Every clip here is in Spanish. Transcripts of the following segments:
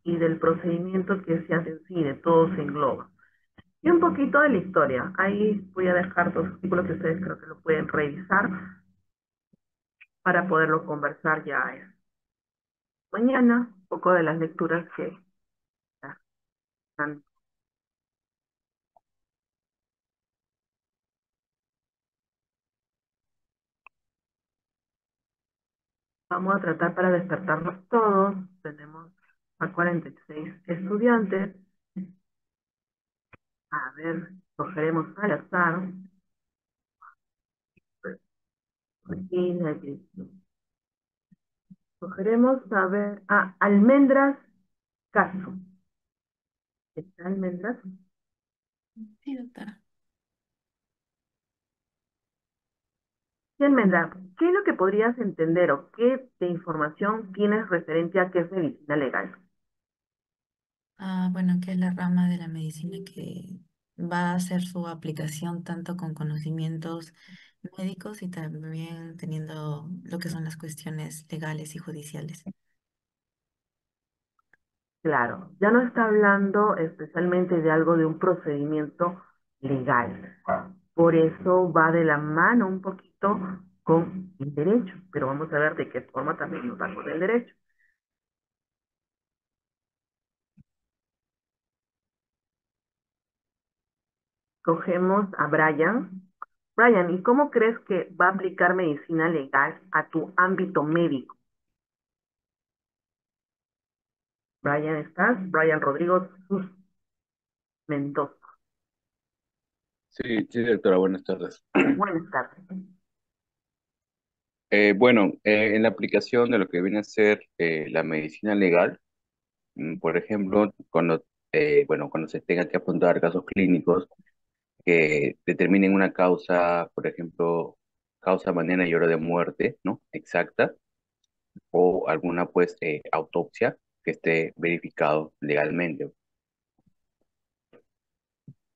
y del procedimiento que se hace en sí, de todo se engloba. Y un poquito de la historia. Ahí voy a dejar dos artículos que ustedes creo que lo pueden revisar para poderlo conversar ya mañana, un poco de las lecturas que ya están. Vamos a tratar para despertarnos todos. Tenemos a 46 estudiantes. A ver, cogeremos al azar. Y cogeremos a ver a Almendras Caso. ¿Está Almendras? Sí, doctora. Sí, Almendras, ¿qué es lo que podrías entender o qué de información tienes referente a qué es medicina legal? Bueno, que es la rama de la medicina que va a hacer su aplicación tanto con conocimientos médicos y también teniendo lo que son las cuestiones legales y judiciales. Claro, ya no está hablando especialmente de algo de un procedimiento legal. Por eso va de la mano un poquito con el derecho, pero vamos a ver de qué forma también nos va con el derecho. Cogemos a Brian. Brian, ¿y cómo crees que va a aplicar medicina legal a tu ámbito médico? Brian, ¿estás? Brian Rodrigo Jesús Mendoza. Sí, sí, doctora, buenas tardes. Buenas tardes. Bueno, en la aplicación de lo que viene a ser la medicina legal, por ejemplo, cuando se tenga que apuntar casos clínicos que determinen una causa, por ejemplo, causa, manera y hora de muerte, ¿no? Exacta, o alguna, pues, autopsia que esté verificado legalmente.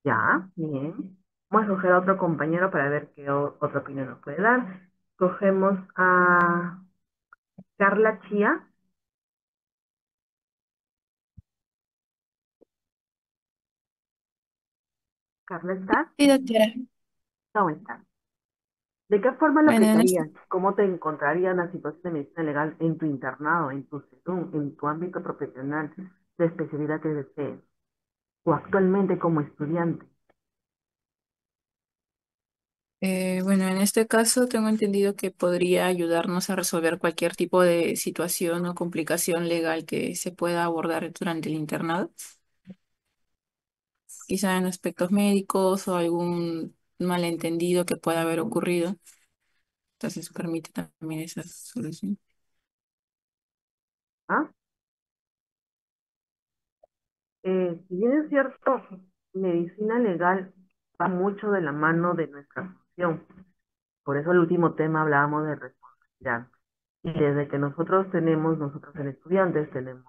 Ya, bien. Vamos a coger a otro compañero para ver qué otra opinión nos puede dar. Cogemos a Carla Chía. Carla, ¿estás? Sí, doctora. ¿Cómo estás? ¿De qué forma lo Bueno, en este, aplicarías? ¿Cómo te encontrarías en la situación de medicina legal en tu internado, en tu ámbito profesional, de especialidad que desees? O actualmente como estudiante. bueno, en este caso tengo entendido que podría ayudarnos a resolver cualquier tipo de situación o complicación legal que se pueda abordar durante el internado, quizá en aspectos médicos o algún malentendido que pueda haber ocurrido. Entonces permite también esa solución. ¿Ah? Si bien es cierto, medicina legal va mucho de la mano de nuestra función. Por eso el último tema hablábamos de responsabilidad. Y desde que nosotros en estudiantes tenemos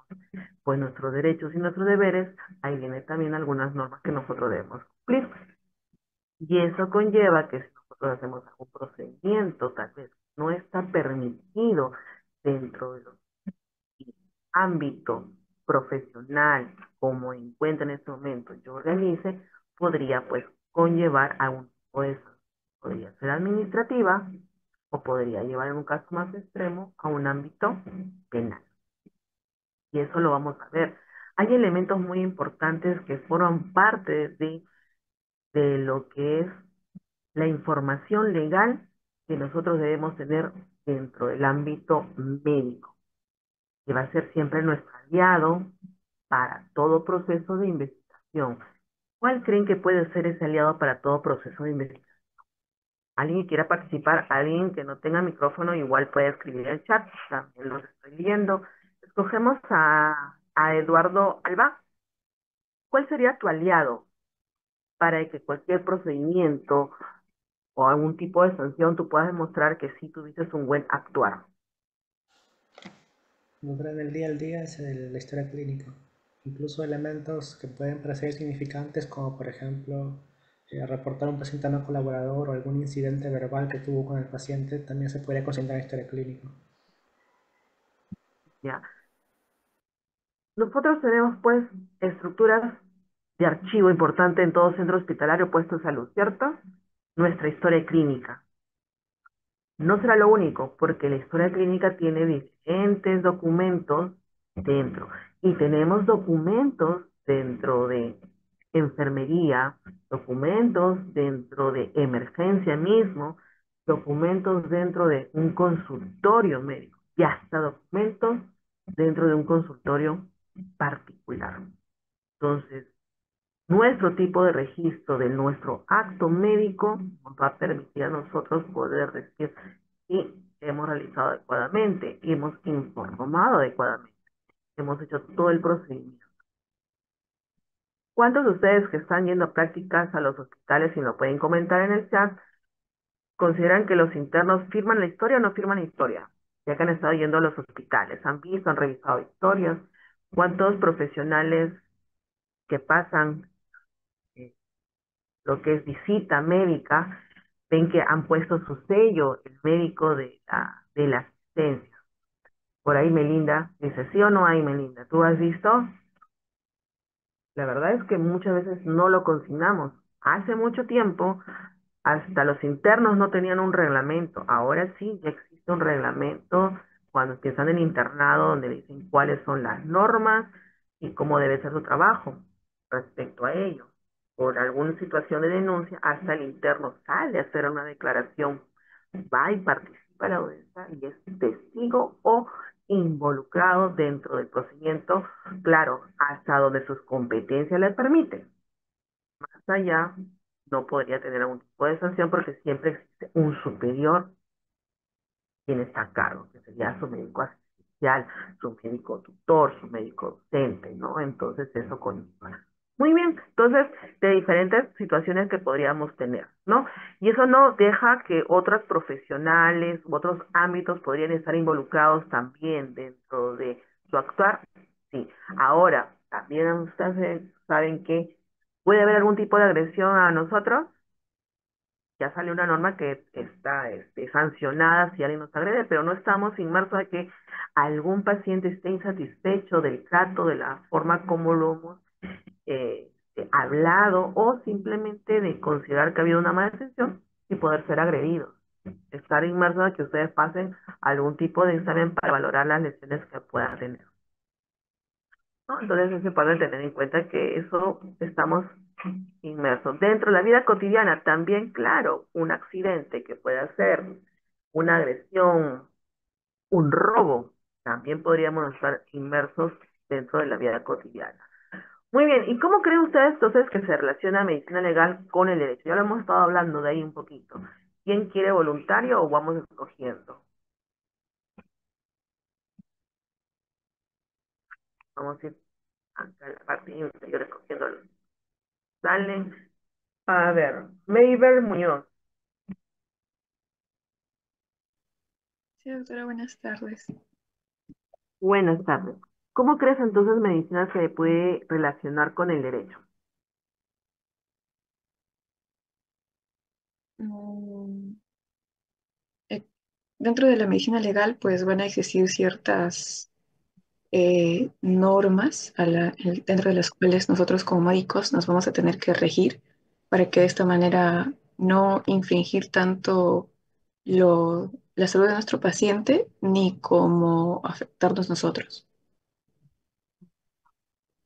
pues nuestros derechos y nuestros deberes, ahí vienen también algunas normas que nosotros debemos cumplir. Y eso conlleva que si nosotros hacemos algún procedimiento, tal vez no está permitido dentro del ámbito profesional como encuentra en este momento yo organice, podría pues conllevar a un tipo de sanción. Podría ser administrativa o podría llevar en un caso más extremo a un ámbito penal. Y eso lo vamos a ver. Hay elementos muy importantes que forman parte de lo que es la información legal que nosotros debemos tener dentro del ámbito médico, que va a ser siempre nuestro aliado para todo proceso de investigación. ¿Cuál creen que puede ser ese aliado para todo proceso de investigación? Alguien que quiera participar, alguien que no tenga micrófono, igual puede escribir en el chat, también los estoy leyendo. Escogemos a Eduardo Alba. ¿Cuál sería tu aliado para que cualquier procedimiento o algún tipo de sanción tú puedas demostrar que sí tuviste un buen actuar? Encontrar en el día al día es la historia clínica. Incluso elementos que pueden parecer significantes, como por ejemplo reportar a un paciente no colaborador o algún incidente verbal que tuvo con el paciente, también se podría considerar historia clínica. ¿Ya? Nosotros tenemos pues estructuras de archivo importante en todo centro hospitalario puesto de salud, ¿cierto? Nuestra historia clínica. No será lo único, porque la historia clínica tiene diferentes documentos dentro. Y tenemos documentos dentro de enfermería, documentos dentro de emergencia mismo, documentos dentro de un consultorio médico y hasta documentos dentro de un consultorio particular. Entonces, nuestro tipo de registro de nuestro acto médico nos va a permitir a nosotros poder decir si hemos realizado adecuadamente y hemos informado adecuadamente, hemos hecho todo el procedimiento. ¿Cuántos de ustedes que están yendo a prácticas a los hospitales y lo pueden comentar en el chat, consideran que los internos firman la historia o no firman la historia? Ya que han estado yendo a los hospitales, han visto, han revisado historias. ¿Cuántos profesionales que pasan lo que es visita médica, ven que han puesto su sello, el médico de la asistencia? Por ahí Melinda dice, ¿sí o no hay, Melinda? ¿Tú has visto? La verdad es que muchas veces no lo consignamos. Hace mucho tiempo, hasta los internos no tenían un reglamento. Ahora sí, ya existe un reglamento cuando empiezan el internado donde dicen cuáles son las normas y cómo debe ser su trabajo respecto a ello. Por alguna situación de denuncia, hasta el interno sale a hacer una declaración, va y participa en la audiencia y es testigo o involucrado dentro del procedimiento, claro, hasta donde sus competencias le permiten. Más allá, no podría tener algún tipo de sanción porque siempre existe un superior quien está a cargo, que sería su médico asistencial, su médico tutor, su médico docente, ¿no? Entonces eso conlleva. Muy bien, entonces de diferentes situaciones que podríamos tener, ¿no? Y eso no deja que otros profesionales u otros ámbitos podrían estar involucrados también dentro de su actuar. Sí, ahora, también ustedes saben que puede haber algún tipo de agresión a nosotros. Ya sale una norma que está sancionada si alguien nos agrede, pero no estamos inmersos a que algún paciente esté insatisfecho del trato, de la forma como lo hemos hablado, o simplemente de considerar que ha habido una mala atención y poder ser agredidos. Estar inmersos a que ustedes pasen algún tipo de examen para valorar las lesiones que puedan tener, ¿no? Entonces es importante tener en cuenta que eso estamos inmersos. Dentro de la vida cotidiana también, claro, un accidente que pueda ser una agresión, un robo, también podríamos estar inmersos dentro de la vida cotidiana. Muy bien, ¿y cómo creen ustedes entonces que se relaciona medicina legal con el derecho? Ya lo hemos estado hablando de ahí un poquito. ¿Quién quiere voluntario o vamos escogiendo? Vamos a ir acá a la parte inferior escogiendo los que salen. A ver, Mayber Muñoz. Sí, doctora, buenas tardes. Buenas tardes. ¿Cómo crees entonces medicina se puede relacionar con el derecho? Mm, eh, Dentro de la medicina legal, pues van a existir ciertas normas dentro de las cuales nosotros como médicos nos vamos a tener que regir para que de esta manera no infringir tanto la salud de nuestro paciente ni como afectarnos nosotros.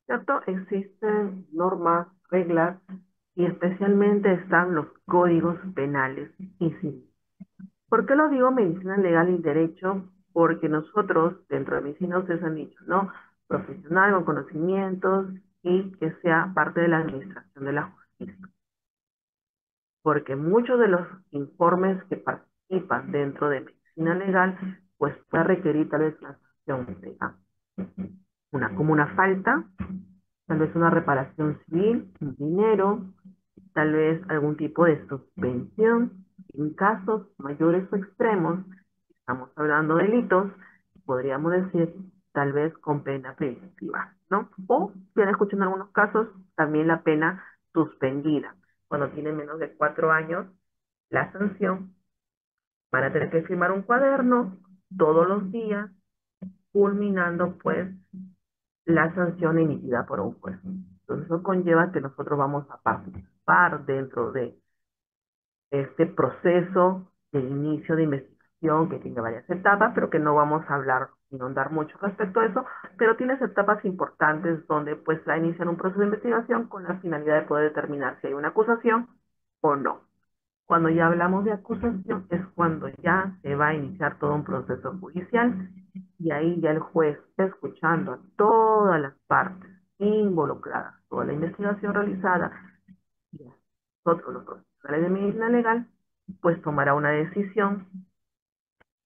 ¿Cierto? Existen normas, reglas y especialmente están los códigos penales y civiles. ¿Por qué lo digo medicina legal y derecho? Porque nosotros dentro de medicina ustedes han dicho, ¿no? Profesional con conocimientos y que sea parte de la administración de la justicia. Porque muchos de los informes que participan dentro de medicina legal, pues puede requerir tal vez la sanción de como una falta, tal vez una reparación civil, un dinero, tal vez algún tipo de suspensión. En casos mayores o extremos, estamos hablando de delitos, podríamos decir tal vez con pena preventiva, ¿no? O, si han escuchado en algunos casos, también la pena suspendida. Cuando tiene menos de 4 años, la sanción, van a tener que firmar un cuaderno todos los días, culminando pues la sanción emitida por un juez. Entonces eso conlleva que nosotros vamos a participar dentro de este proceso de inicio de investigación que tiene varias etapas, pero que no vamos a hablar y no andar mucho respecto a eso, pero tiene etapas importantes donde pues va a iniciar un proceso de investigación con la finalidad de poder determinar si hay una acusación o no. Cuando ya hablamos de acusación es cuando ya se va a iniciar todo un proceso judicial y ahí ya el juez, escuchando a todas las partes involucradas, toda la investigación realizada, y a nosotros los profesionales de medicina legal, pues tomará una decisión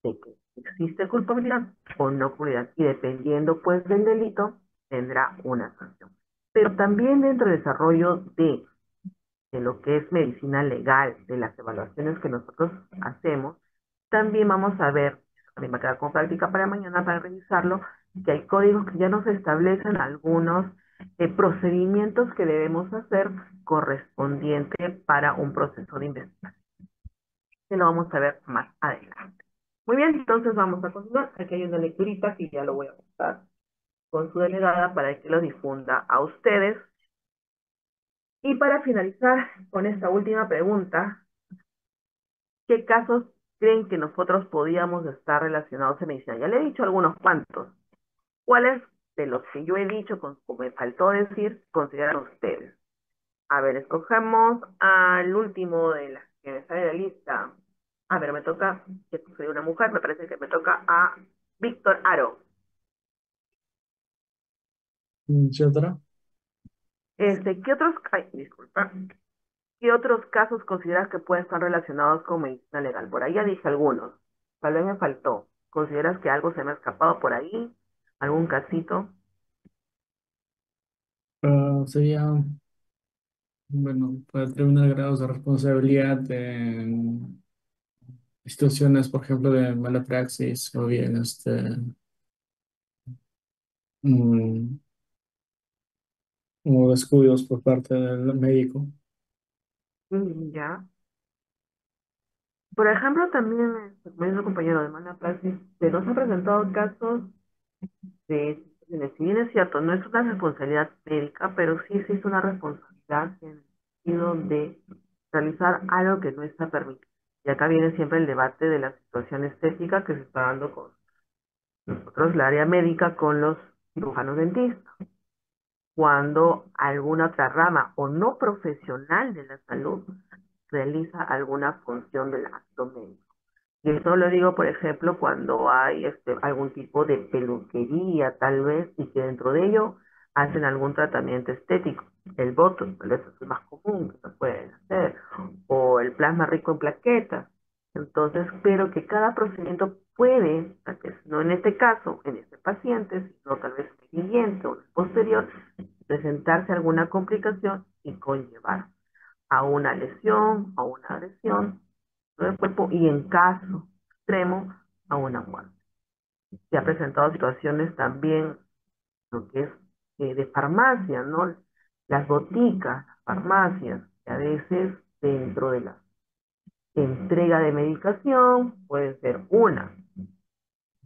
de que existe culpabilidad o no culpabilidad y dependiendo pues del delito tendrá una sanción. Pero también dentro del desarrollo de lo que es medicina legal, de las evaluaciones que nosotros hacemos, también vamos a ver, también va a quedar como práctica para mañana para revisarlo, que hay códigos que ya nos establecen algunos procedimientos que debemos hacer correspondiente para un proceso de investigación. Que lo vamos a ver más adelante. Muy bien, entonces vamos a continuar. Aquí hay una lecturita que ya lo voy a pasar con su delegada para que lo difunda a ustedes. Y para finalizar con esta última pregunta, ¿qué casos creen que nosotros podíamos estar relacionados en medicina? Ya le he dicho algunos cuantos. ¿Cuáles de los que yo he dicho, como me faltó decir, consideran ustedes? A ver, escogemos al último de las que me sale de la lista. A ver, me toca, que soy una mujer, me parece que me toca a Víctor Aro. ¿Qué otra? ¿Qué otros, ay, disculpa, qué otros casos consideras que pueden estar relacionados con medicina legal? Por ahí ya dije algunos, tal vez me faltó. ¿Consideras que algo se me ha escapado por ahí? ¿Algún casito? Sería, bueno, para determinar grados de responsabilidad en situaciones, por ejemplo, de mala praxis o bien mm, o descuidos por parte del médico. Ya. Por ejemplo, también, como dice un compañero de mala praxis, se nos han presentado casos de, si bien es cierto, no es una responsabilidad médica, pero sí se hizo una responsabilidad en el sentido de realizar algo que no está permitido. Y acá viene siempre el debate de la situación estética que se está dando con nosotros, la área médica, con los cirujanos dentistas. Cuando alguna otra rama o no profesional de la salud realiza alguna función del acto médico. Y eso lo digo, por ejemplo, cuando hay algún tipo de peluquería, tal vez, y que dentro de ello hacen algún tratamiento estético. El Botox, tal vez es el más común que se pueden hacer, o el plasma rico en plaquetas. Entonces, pero que cada procedimiento puede, tal vez no en este caso, en este paciente, sino tal vez en el siguiente o en el posterior, presentarse alguna complicación y conllevar a una lesión, a una agresión del cuerpo y en caso extremo a una muerte. Se ha presentado situaciones también, lo que es de farmacia, ¿no? Las boticas, las farmacias, que a veces dentro de la entrega de medicación puede ser una,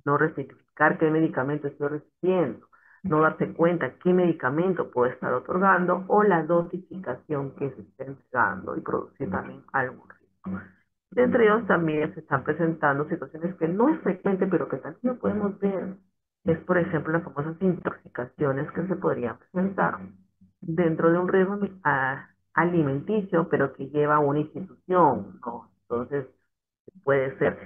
no rectificar qué medicamento estoy recibiendo, no darse cuenta qué medicamento puede estar otorgando o la dosificación que se está entregando y producir también algún riesgo. Entre ellos también se están presentando situaciones que no es frecuente, pero que también lo podemos ver. Es, por ejemplo, las famosas intoxicaciones que se podrían presentar dentro de un riesgo alimenticio, pero que lleva a una institución, ¿no? Entonces, puede ser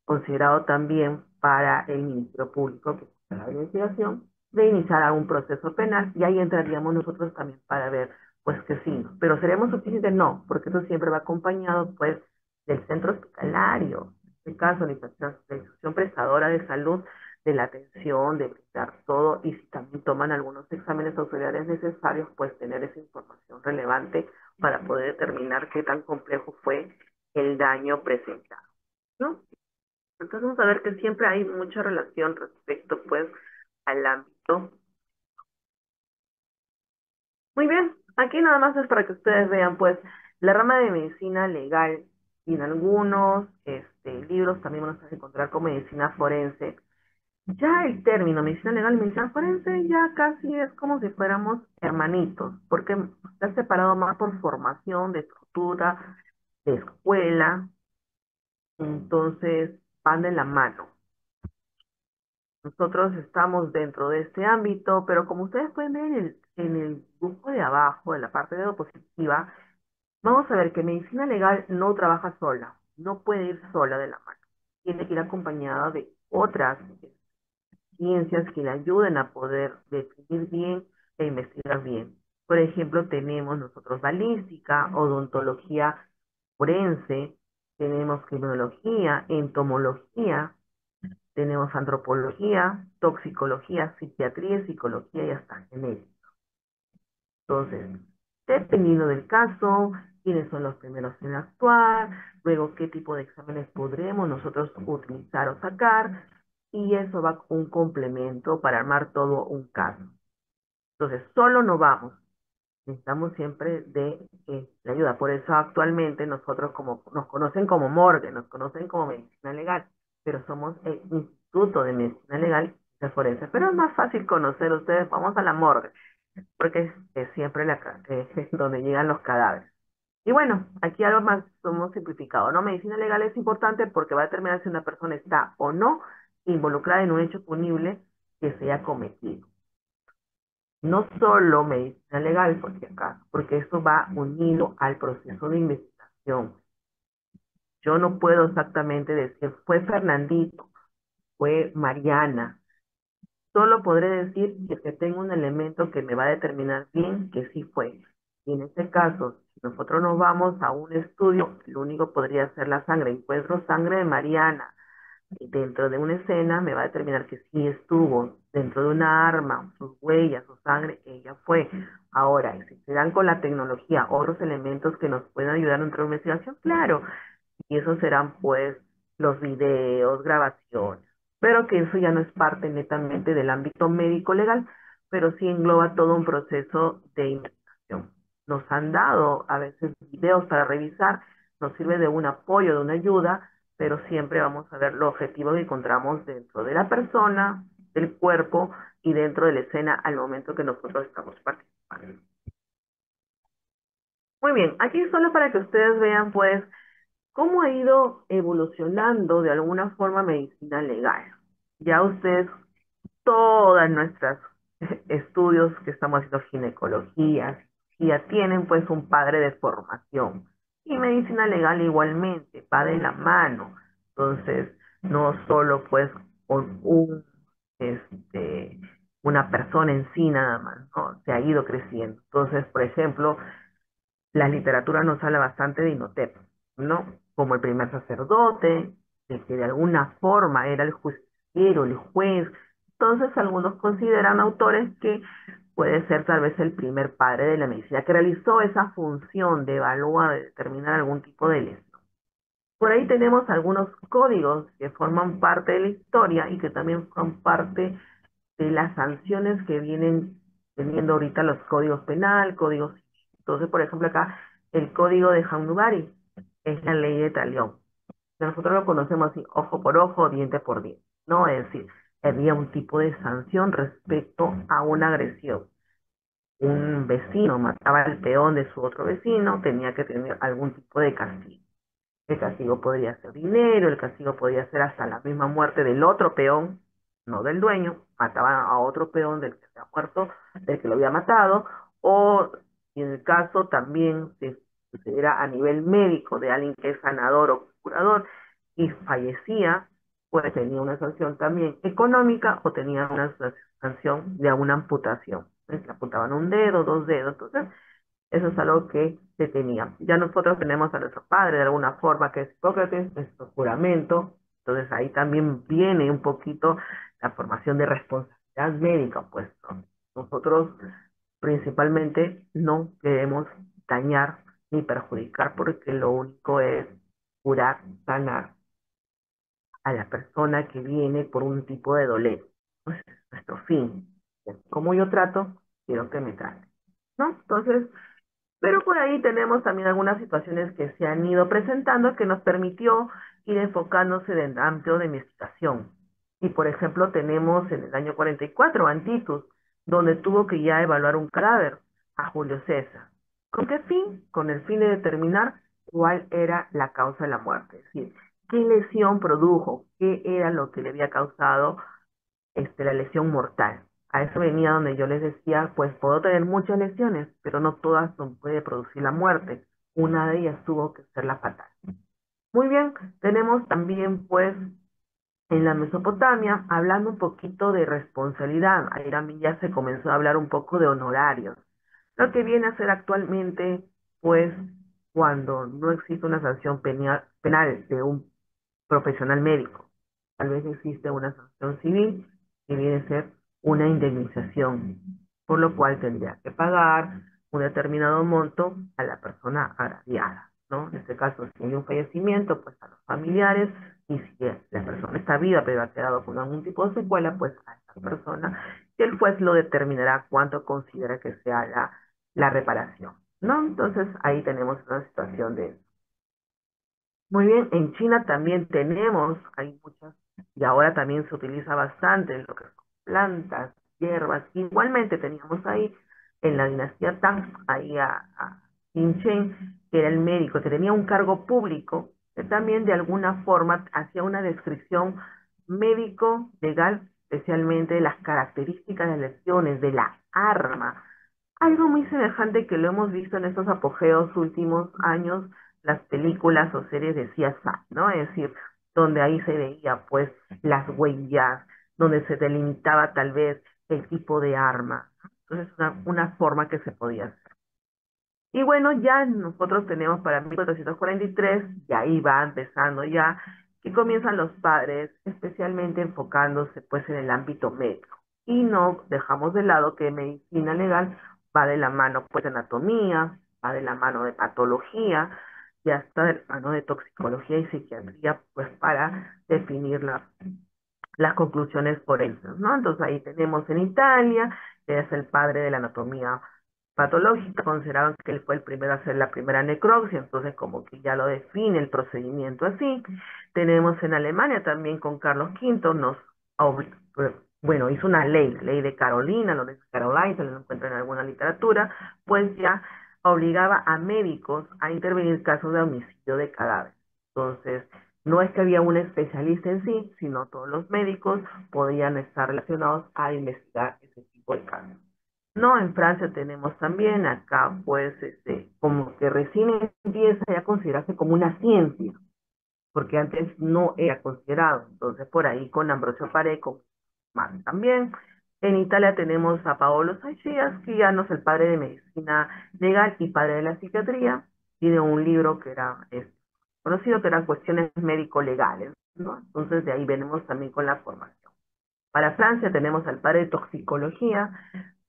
considerado también para el Ministerio Público, que es la investigación, de iniciar algún proceso penal, y ahí entraríamos nosotros también para ver, pues que sí, ¿no? Pero ¿seremos suficientes? No, porque eso siempre va acompañado, pues, del centro hospitalario, en este caso, la institución prestadora de salud, de la atención, de brindar todo, y si también toman algunos exámenes auxiliares necesarios, pues tener esa información relevante para poder determinar qué tan complejo fue el daño presentado, ¿no? Entonces vamos a ver que siempre hay mucha relación respecto pues al ámbito. Muy bien, aquí nada más es para que ustedes vean pues la rama de medicina legal y en algunos libros también vamos a encontrar con medicina forense. Ya el término medicina legal y medicina forense ya casi es como si fuéramos hermanitos, porque está separado más por formación, de estructura, de escuela, entonces van de la mano. Nosotros estamos dentro de este ámbito, pero como ustedes pueden ver en el grupo de abajo, en la parte de diapositiva, vamos a ver que medicina legal no trabaja sola, no puede ir sola de la mano. Tiene que ir acompañada de otras ciencias que le ayuden a poder definir bien e investigar bien. Por ejemplo, tenemos nosotros balística, odontología forense, tenemos criminología, entomología, tenemos antropología, toxicología, psiquiatría, psicología y hasta genética. Entonces, dependiendo del caso, quiénes son los primeros en actuar, luego qué tipo de exámenes podremos nosotros utilizar o sacar, y eso va con un complemento para armar todo un caso. Entonces, solo no vamos, necesitamos siempre de ayuda. Por eso actualmente nosotros nos conocen como morgue, nos conocen como medicina legal, pero somos el Instituto de Medicina Legal de Forense. Pero es más fácil conocer ustedes, vamos a la morgue porque es siempre donde llegan los cadáveres. Y bueno, aquí algo más somos simplificado, ¿no? Medicina legal es importante porque va a determinar si una persona está o no involucrada en un hecho punible que se haya cometido. No solo medicina legal, por si acaso, porque esto va unido al proceso de investigación. Yo no puedo exactamente decir, fue Fernandito, fue Mariana. Solo podré decir que tengo un elemento que me va a determinar bien que sí fue. Y en este caso, si nosotros nos vamos a un estudio, lo único podría ser la sangre. Encuentro sangre de Mariana y dentro de una escena, me va a determinar que sí estuvo dentro de una arma, sus huellas, su sangre, ella fue. Ahora, si se dan con la tecnología otros elementos que nos pueden ayudar dentro de una investigación, claro, y esos serán pues los videos, grabaciones, pero que eso ya no es parte netamente del ámbito médico legal, pero sí engloba todo un proceso de investigación. Nos han dado a veces videos para revisar, nos sirve de un apoyo, de una ayuda, pero siempre vamos a ver los objetivos que encontramos dentro de la persona, del cuerpo y dentro de la escena al momento que nosotros estamos participando. Muy bien, aquí solo para que ustedes vean pues cómo ha ido evolucionando de alguna forma medicina legal. Ya ustedes, todas nuestras estudios que estamos haciendo ginecología, ya tienen pues un padre de formación. Y medicina legal igualmente, va de la mano. Entonces, no solo pues con este, una persona en sí nada más, ¿no? Se ha ido creciendo. Entonces, por ejemplo, la literatura nos habla bastante de Imhotep, ¿no? Como el primer sacerdote, el que de alguna forma era el justiciero, el juez. Entonces, algunos consideran autores que puede ser tal vez el primer padre de la medicina, que realizó esa función de evaluar, de determinar algún tipo de lesión. Por ahí tenemos algunos códigos que forman parte de la historia y que también forman parte de las sanciones que vienen teniendo ahorita los códigos penal, códigos civil. Entonces, por ejemplo, acá el código de Hammurabi es la ley de talión. Nosotros lo conocemos así, ojo por ojo, diente por diente, ¿no? Es decir, había un tipo de sanción respecto a una agresión. Un vecino mataba al peón de su otro vecino, tenía que tener algún tipo de castigo. El castigo podría ser dinero, el castigo podría ser hasta la misma muerte del otro peón, no del dueño, mataban a otro peón del que se ha muerto, del que lo había matado, o en el caso también si era a nivel médico de alguien que es sanador o curador y fallecía, pues tenía una sanción también económica o tenía una sanción de una amputación. Le amputaban un dedo, dos dedos, entonces eso es algo que se tenía. Ya nosotros tenemos a nuestro padre de alguna forma, que es Hipócrates, nuestro juramento. Entonces ahí también viene un poquito la formación de responsabilidad médica, pues, ¿no? Nosotros principalmente no queremos dañar ni perjudicar porque lo único es curar, sanar a la persona que viene por un tipo de dolencia. Pues es nuestro fin. Como yo trato, quiero que me trate, ¿no? Entonces, pero por ahí tenemos también algunas situaciones que se han ido presentando que nos permitió ir enfocándose en el ámbito de investigación. Y por ejemplo, tenemos en el año 44 Antitus, donde tuvo que ya evaluar un cadáver a Julio César. ¿Con qué fin? Con el fin de determinar cuál era la causa de la muerte. Es decir, qué lesión produjo, qué era lo que le había causado la lesión mortal. A eso venía donde yo les decía, pues puedo tener muchas lesiones, pero no todas nos puede producir la muerte. Una de ellas tuvo que ser la fatal. Muy bien, tenemos también pues en la Mesopotamia, hablando un poquito de responsabilidad, ahí también ya se comenzó a hablar un poco de honorarios. Lo que viene a ser actualmente, pues, cuando no existe una sanción penal de un profesional médico, tal vez existe una sanción civil que viene a ser una indemnización, por lo cual tendría que pagar un determinado monto a la persona agraviada, ¿no? En este caso, si hay un fallecimiento, pues a los familiares, y si la persona está viva pero ha quedado con algún tipo de secuela, pues a esa persona, y el juez lo determinará cuánto considera que sea la reparación, ¿no? Entonces ahí tenemos una situación de muy bien, en China también tenemos, hay muchas, y ahora también se utiliza bastante lo que son plantas, hierbas. Igualmente teníamos ahí en la dinastía Tang, ahí a Qin Chen, que era el médico, que tenía un cargo público, que también de alguna forma hacía una descripción médico, legal, especialmente de las características de las lesiones, de la arma. Algo muy semejante que lo hemos visto en estos apogeos últimos años, las películas o series de CSI, ¿no? Es decir, donde ahí se veía pues las huellas, donde se delimitaba tal vez el tipo de arma. Entonces, una forma que se podía hacer. Y bueno, ya nosotros tenemos para 1443, y ahí va empezando ya, que comienzan los padres, especialmente enfocándose pues en el ámbito médico. Y no dejamos de lado que medicina legal va de la mano pues de anatomía, va de la mano de patología, y hasta de la mano de toxicología y psiquiatría, pues para definir las conclusiones forenses, ¿no? Entonces ahí tenemos en Italia, que es el padre de la anatomía patológica, consideraban que él fue el primero a hacer la primera necropsia, entonces como que ya lo define el procedimiento así. Tenemos en Alemania también con Carlos V, bueno, hizo una ley de Carolina, lo de Caroline, se lo encuentra en alguna literatura, pues ya obligaba a médicos a intervenir en casos de homicidio de cadáver. Entonces, no es que había un especialista en sí, sino todos los médicos podían estar relacionados a investigar ese tipo de casos. No, en Francia tenemos también, acá pues, como que recién empieza ya a considerarse como una ciencia, porque antes no era considerado. Entonces, por ahí con Ambrosio Pareco, más también. En Italia tenemos a Paolo Saicias, que ya no es el padre de medicina legal y padre de la psiquiatría. Tiene un libro que era conocido, que eran cuestiones médico-legales, ¿no? Entonces, de ahí venimos también con la formación. Para Francia tenemos al padre de toxicología,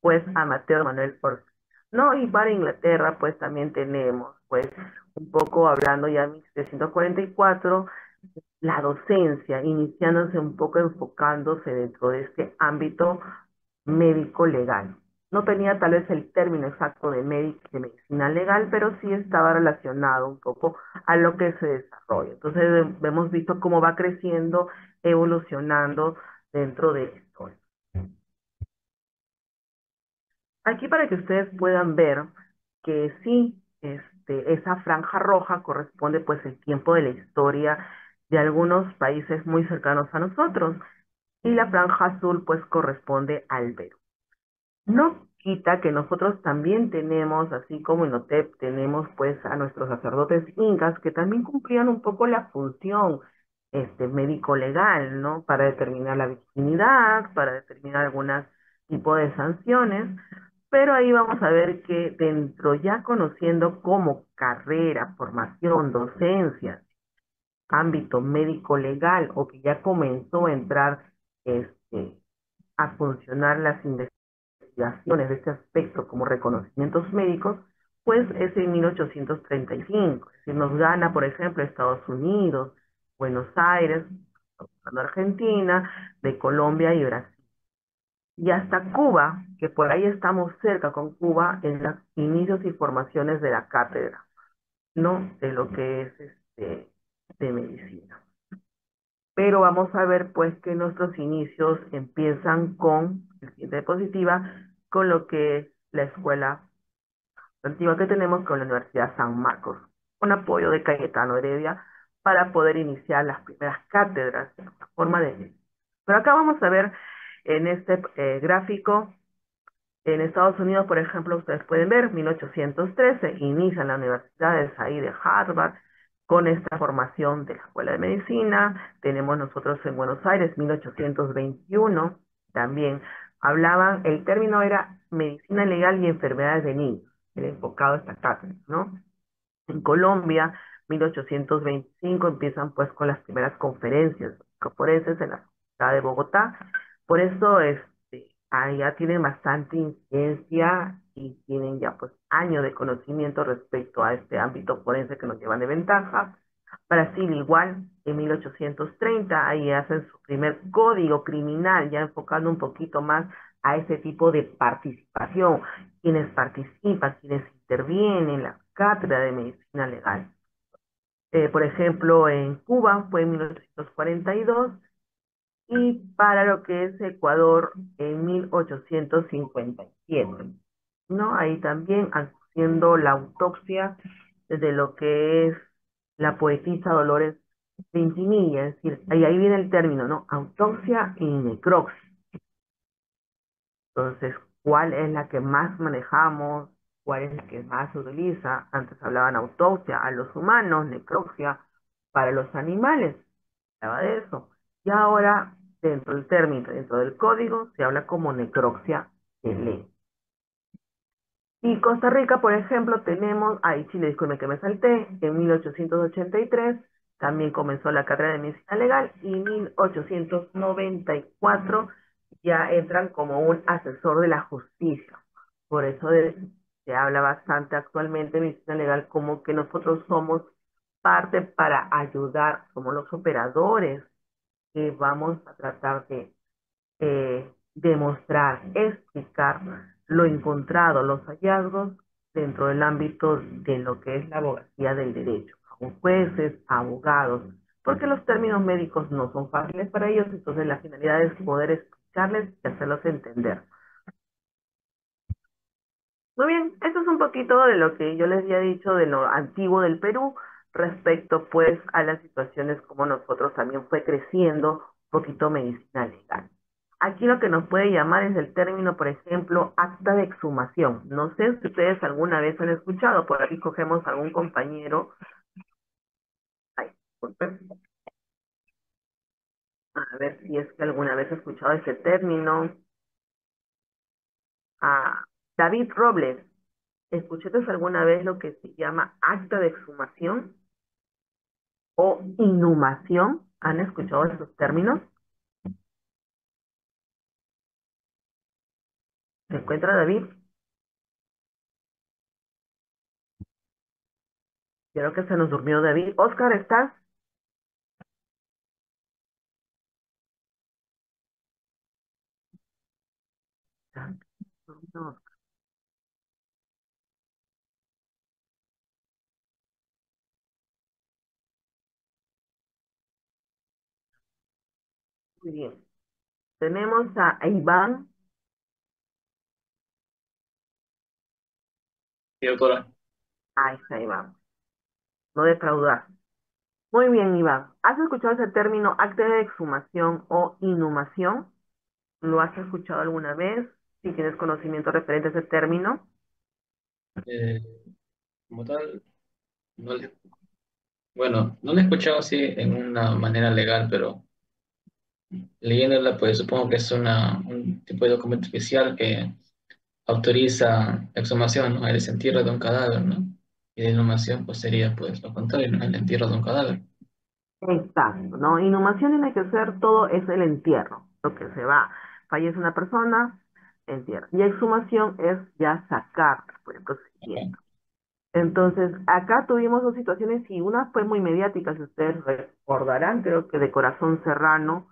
pues a Mateo Manuel Orsi. No, y para Inglaterra, pues también tenemos, pues, un poco hablando ya de 1744, la docencia, iniciándose un poco, enfocándose dentro de este ámbito médico-legal. No tenía tal vez el término exacto de de medicina legal, pero sí estaba relacionado un poco a lo que se desarrolla. Entonces hemos visto cómo va creciendo, evolucionando dentro de esto. Aquí para que ustedes puedan ver que sí, esa franja roja corresponde pues el tiempo de la historia de algunos países muy cercanos a nosotros y la franja azul pues corresponde al Perú. No quita que nosotros también tenemos, así como en OTEP, tenemos pues a nuestros sacerdotes incas que también cumplían un poco la función médico-legal, ¿no? Para determinar la virginidad, para determinar algunos tipos de sanciones, pero ahí vamos a ver que dentro ya conociendo como carrera, formación, docencia, ámbito médico-legal o que ya comenzó a entrar este, a funcionar las investigaciones de este aspecto como reconocimientos médicos, pues es en 1835. Es decir, nos gana, por ejemplo, Estados Unidos, Buenos Aires, Argentina, de Colombia y Brasil. Y hasta Cuba, que por ahí estamos cerca con Cuba en los inicios y formaciones de la cátedra, ¿no? De lo que es de medicina. pero vamos a ver pues que nuestros inicios empiezan con el siguiente diapositiva, con lo que es la escuela antigua que tenemos con la Universidad San Marcos, con apoyo de Cayetano Heredia para poder iniciar las primeras cátedras de la forma de... Pero acá vamos a ver en este gráfico, en Estados Unidos, por ejemplo, ustedes pueden ver, 1813, inicia la Universidad ahí de Harvard con esta formación de la Escuela de Medicina. Tenemos nosotros en Buenos Aires, 1821, también hablaban, el término era medicina legal y enfermedades de niños, era enfocado a esta cátedra, ¿no? En Colombia, 1825, empiezan pues con las primeras conferencias forenses en la ciudad de Bogotá. Por eso allá tienen bastante incidencia y tienen ya pues años de conocimiento respecto a este ámbito forense que nos llevan de ventaja. Brasil igual, en 1830, ahí hacen su primer código criminal, ya enfocando un poquito más a ese tipo de participación, quienes participan, quienes intervienen en la cátedra de medicina legal. Por ejemplo, en Cuba fue en 1842 y para lo que es Ecuador en 1857, ¿no? Ahí también haciendo la autopsia de lo que es la poetisa Dolores Pintimilla, es decir, ahí viene el término, ¿no? Autopsia y necropsia. Entonces, ¿cuál es la que más manejamos? ¿Cuál es la que más se utiliza? Antes hablaban autopsia a los humanos, necropsia para los animales, hablaba de eso. Y ahora, dentro del término, dentro del código, se habla como necropsia de ley. Y Costa Rica, por ejemplo, tenemos, Chile, disculpe que me salté, en 1883 también comenzó la carrera de medicina legal y en 1894 ya entran como un asesor de la justicia. Por eso se habla bastante actualmente de medicina legal como que nosotros somos parte para ayudar, somos los operadores que vamos a tratar de demostrar, explicar lo encontrado, los hallazgos dentro del ámbito de lo que es la abogacía del derecho, con jueces, abogados, porque los términos médicos no son fáciles para ellos, entonces la finalidad es poder explicarles y hacerlos entender. Muy bien, esto es un poquito de lo que yo les había dicho de lo antiguo del Perú respecto pues a las situaciones como nosotros también fue creciendo un poquito medicina legal. Aquí lo que nos puede llamar es el término, por ejemplo, acta de exhumación. No sé si ustedes alguna vez han escuchado, por aquí cogemos a algún compañero. Ay, disculpen. A ver si es que alguna vez ha escuchado ese término. Ah, David Robles, ¿escuchaste alguna vez lo que se llama acta de exhumación o inhumación? ¿Han escuchado esos términos? ¿Se encuentra David? Creo que se nos durmió David. Oscar, ¿estás? No. Muy bien. Tenemos a Iván. Sí, doctora. Ahí está Iván. No defraudar. Muy bien, Iván. ¿Has escuchado ese término acta de exhumación o inhumación? ¿Lo has escuchado alguna vez? Si tienes conocimiento referente a ese término. Eh, Como tal, no le- bueno, no lo he escuchado así en una manera legal, pero leyéndola, pues supongo que es un tipo de documento especial que autoriza la exhumación, ¿no? El desentierro de un cadáver, ¿no? Y la inhumación, pues sería, pues, lo contrario, ¿no? El entierro de un cadáver. Exacto, ¿no? Inhumación tiene que ser todo, es el entierro, lo que se va. Fallece una persona, entierro. Y exhumación es ya sacar por el procedimiento. Entonces, acá tuvimos dos situaciones y una fue muy mediática, si ustedes recordarán, creo que de Corazón Serrano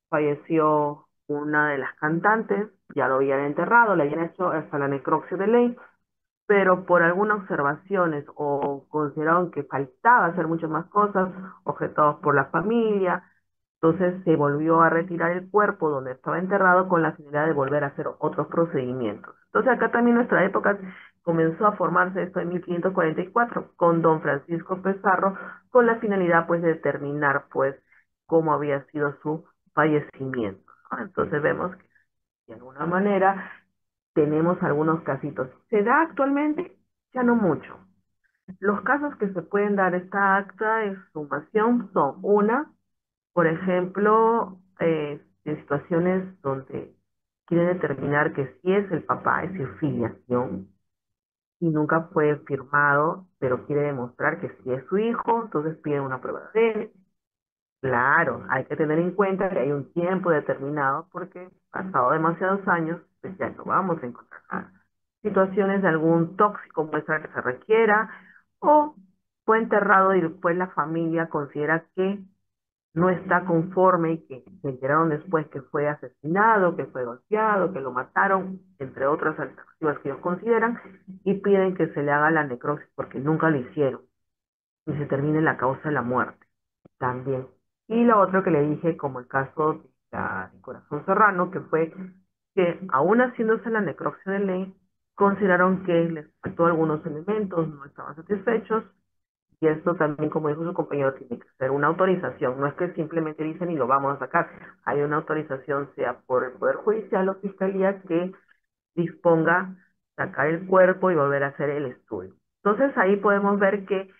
falleció una de las cantantes, ya lo habían enterrado, le habían hecho hasta la necropsia de ley, pero por algunas observaciones o consideraron que faltaba hacer muchas más cosas, objetados por la familia, Entonces se volvió a retirar el cuerpo donde estaba enterrado con la finalidad de volver a hacer otros procedimientos. Entonces acá también nuestra época comenzó a formarse esto en 1544 con don Francisco Pizarro con la finalidad pues de determinar pues cómo había sido su fallecimiento, ¿no? Entonces vemos que de alguna manera tenemos algunos casitos. ¿Se da actualmente? Ya no mucho. Los casos que se pueden dar esta acta de exhumación son una, por ejemplo, en situaciones donde quiere determinar que si es el papá, es decir, filiación, y nunca fue firmado, pero quiere demostrar que si es su hijo, entonces pide una prueba de él. Claro, hay que tener en cuenta que hay un tiempo determinado porque pasado demasiados años, pues ya no vamos a encontrar nada. Situaciones de algún tóxico muestra que se requiera o fue enterrado y después la familia considera que no está conforme y que se enteraron después que fue asesinado, que fue golpeado, que lo mataron, entre otras alternativas que ellos consideran, y piden que se le haga la necropsia porque nunca lo hicieron y se termine la causa de la muerte también. Y lo otro que le dije, como el caso de de Corazón Serrano, que fue que aún haciéndose la necropsia de ley, consideraron que les faltó algunos elementos, no estaban satisfechos, y esto también, como dijo su compañero, tiene que ser una autorización. No es que simplemente dicen y lo vamos a sacar. Hay una autorización, sea por el Poder Judicial o Fiscalía, que disponga sacar el cuerpo y volver a hacer el estudio. Entonces ahí podemos ver que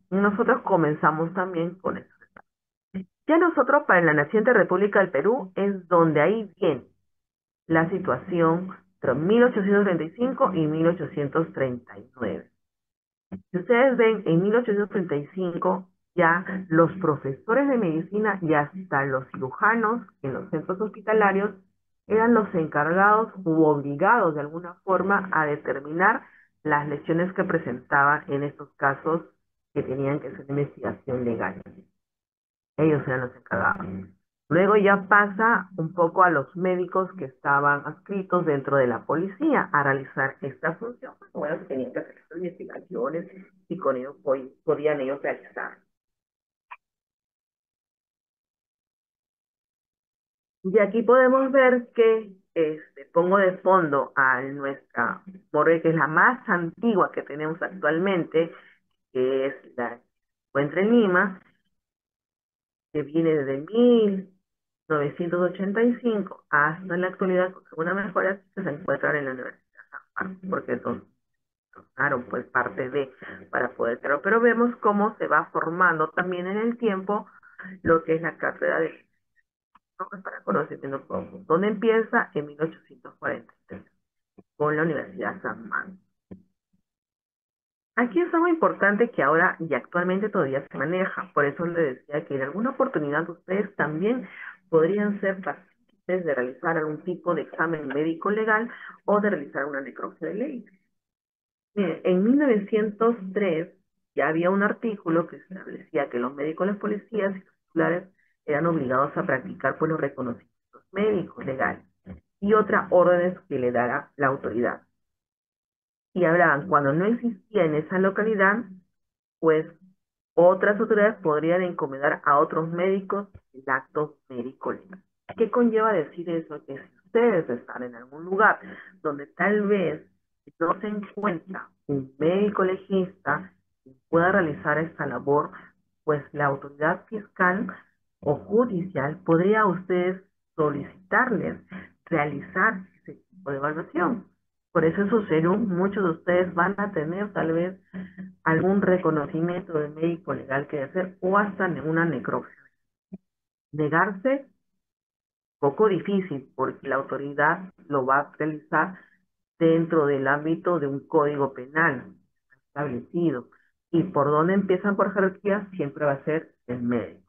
nosotros comenzamos también con eso. Ya nosotros para la naciente República del Perú es donde ahí viene la situación entre 1835 y 1839. Si ustedes ven, en 1835 ya los profesores de medicina y hasta los cirujanos en los centros hospitalarios eran los encargados u obligados de alguna forma a determinar las lesiones que presentaban en estos casos que tenían que ser de investigación legal. Ellos eran los encargados. Luego ya pasa un poco a los médicos que estaban adscritos dentro de la policía a realizar esta función. Bueno, tenían que hacer estas investigaciones y con ellos podían ellos realizar. Y aquí podemos ver que pongo de fondo a nuestra morgue, que es la más antigua que tenemos actualmente, que es la que se encuentra en Lima, que viene desde 1985 hasta la actualidad, con algunas mejoras que se encuentran en la Universidad de San Juan, porque tomaron pues parte de para poder hacerlo, pero vemos cómo se va formando también en el tiempo lo que es la cátedra de para conocimiento común, donde empieza en 1843 con la Universidad de San Juan. Aquí es algo importante que ahora y actualmente todavía se maneja, por eso le decía que en alguna oportunidad ustedes también podrían ser partícipes de realizar algún tipo de examen médico legal o de realizar una necropsia de ley. Miren, en 1903 ya había un artículo que establecía que los médicos, los policías y los titulares eran obligados a practicar por los reconocimientos médicos legales y otras órdenes que le dará la autoridad. Y hablaban, cuando no existía en esa localidad, pues otras autoridades podrían encomendar a otros médicos el acto médico legal. ¿Qué conlleva decir eso? Que si ustedes están en algún lugar donde tal vez no se encuentra un médico legista que pueda realizar esta labor, pues la autoridad fiscal o judicial podría a ustedes solicitarles realizar ese tipo de evaluación. Por eso en su serum muchos de ustedes van a tener tal vez algún reconocimiento de médico legal que hacer o hasta una necropsia. Negarse, poco difícil, porque la autoridad lo va a realizar dentro del ámbito de un código penal establecido. Y por donde empiezan por jerarquía, siempre va a ser el médico.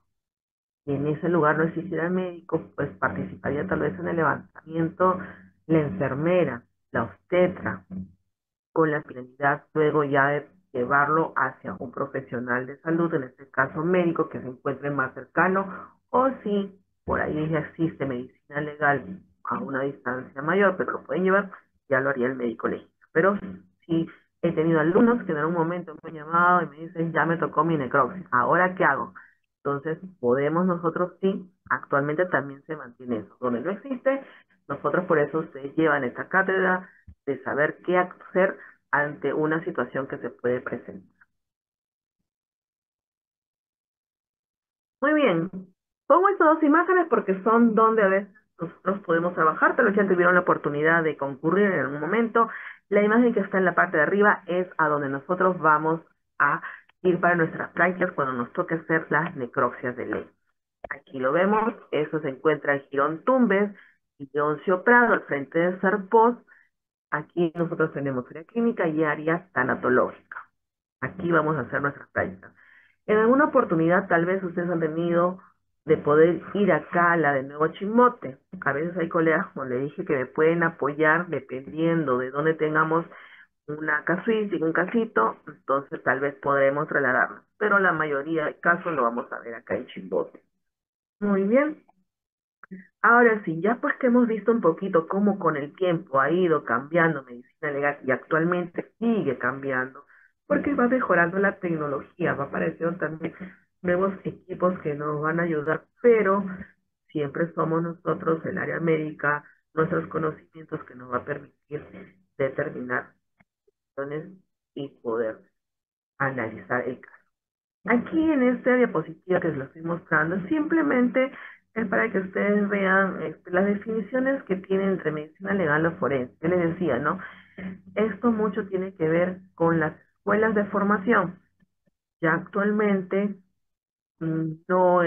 Si en ese lugar no existiera el médico, pues participaría tal vez en el levantamiento la enfermera, la obstetra, con la finalidad luego ya de llevarlo hacia un profesional de salud, en este caso médico, que se encuentre más cercano, o si por ahí ya existe medicina legal a una distancia mayor, pero lo pueden llevar, ya lo haría el médico legista. Pero si he tenido alumnos que en algún momento me han llamado y me dicen, ya me tocó mi necropsia, ¿ahora qué hago? Entonces, podemos nosotros sí, actualmente también se mantiene eso. Donde no existe, nosotros por eso se llevan esta cátedra de saber qué hacer ante una situación que se puede presentar. Muy bien. Pongo estas dos imágenes porque son donde a veces nosotros podemos trabajar. Tal vez ya tuvieron la oportunidad de concurrir en algún momento. La imagen que está en la parte de arriba es a donde nosotros vamos a ir para nuestras prácticas cuando nos toque hacer las necropsias de ley. Aquí lo vemos, eso se encuentra en Girón Tumbes y Leoncio Prado, al frente de Sarpos. Aquí nosotros tenemos área clínica y área tanatológica. Aquí vamos a hacer nuestras prácticas. En alguna oportunidad, tal vez ustedes han tenido de poder ir acá a la de Nuevo Chimote. A veces hay colegas, como le dije, que me pueden apoyar dependiendo de dónde tengamos una casuística, un casito, entonces tal vez podremos trasladarnos. Pero la mayoría de casos lo vamos a ver acá en Chimbote. Muy bien. Ahora sí, ya pues que hemos visto un poquito cómo con el tiempo ha ido cambiando medicina legal y actualmente sigue cambiando, porque va mejorando la tecnología, va apareciendo también nuevos equipos que nos van a ayudar, pero siempre somos nosotros, el área médica, nuestros conocimientos que nos va a permitir determinar situaciones y poder analizar el caso. Aquí en esta diapositiva que les lo estoy mostrando, simplemente es para que ustedes vean las definiciones que tiene entre medicina legal o forense. Yo les decía, ¿no? Esto mucho tiene que ver con las escuelas de formación. Ya actualmente no,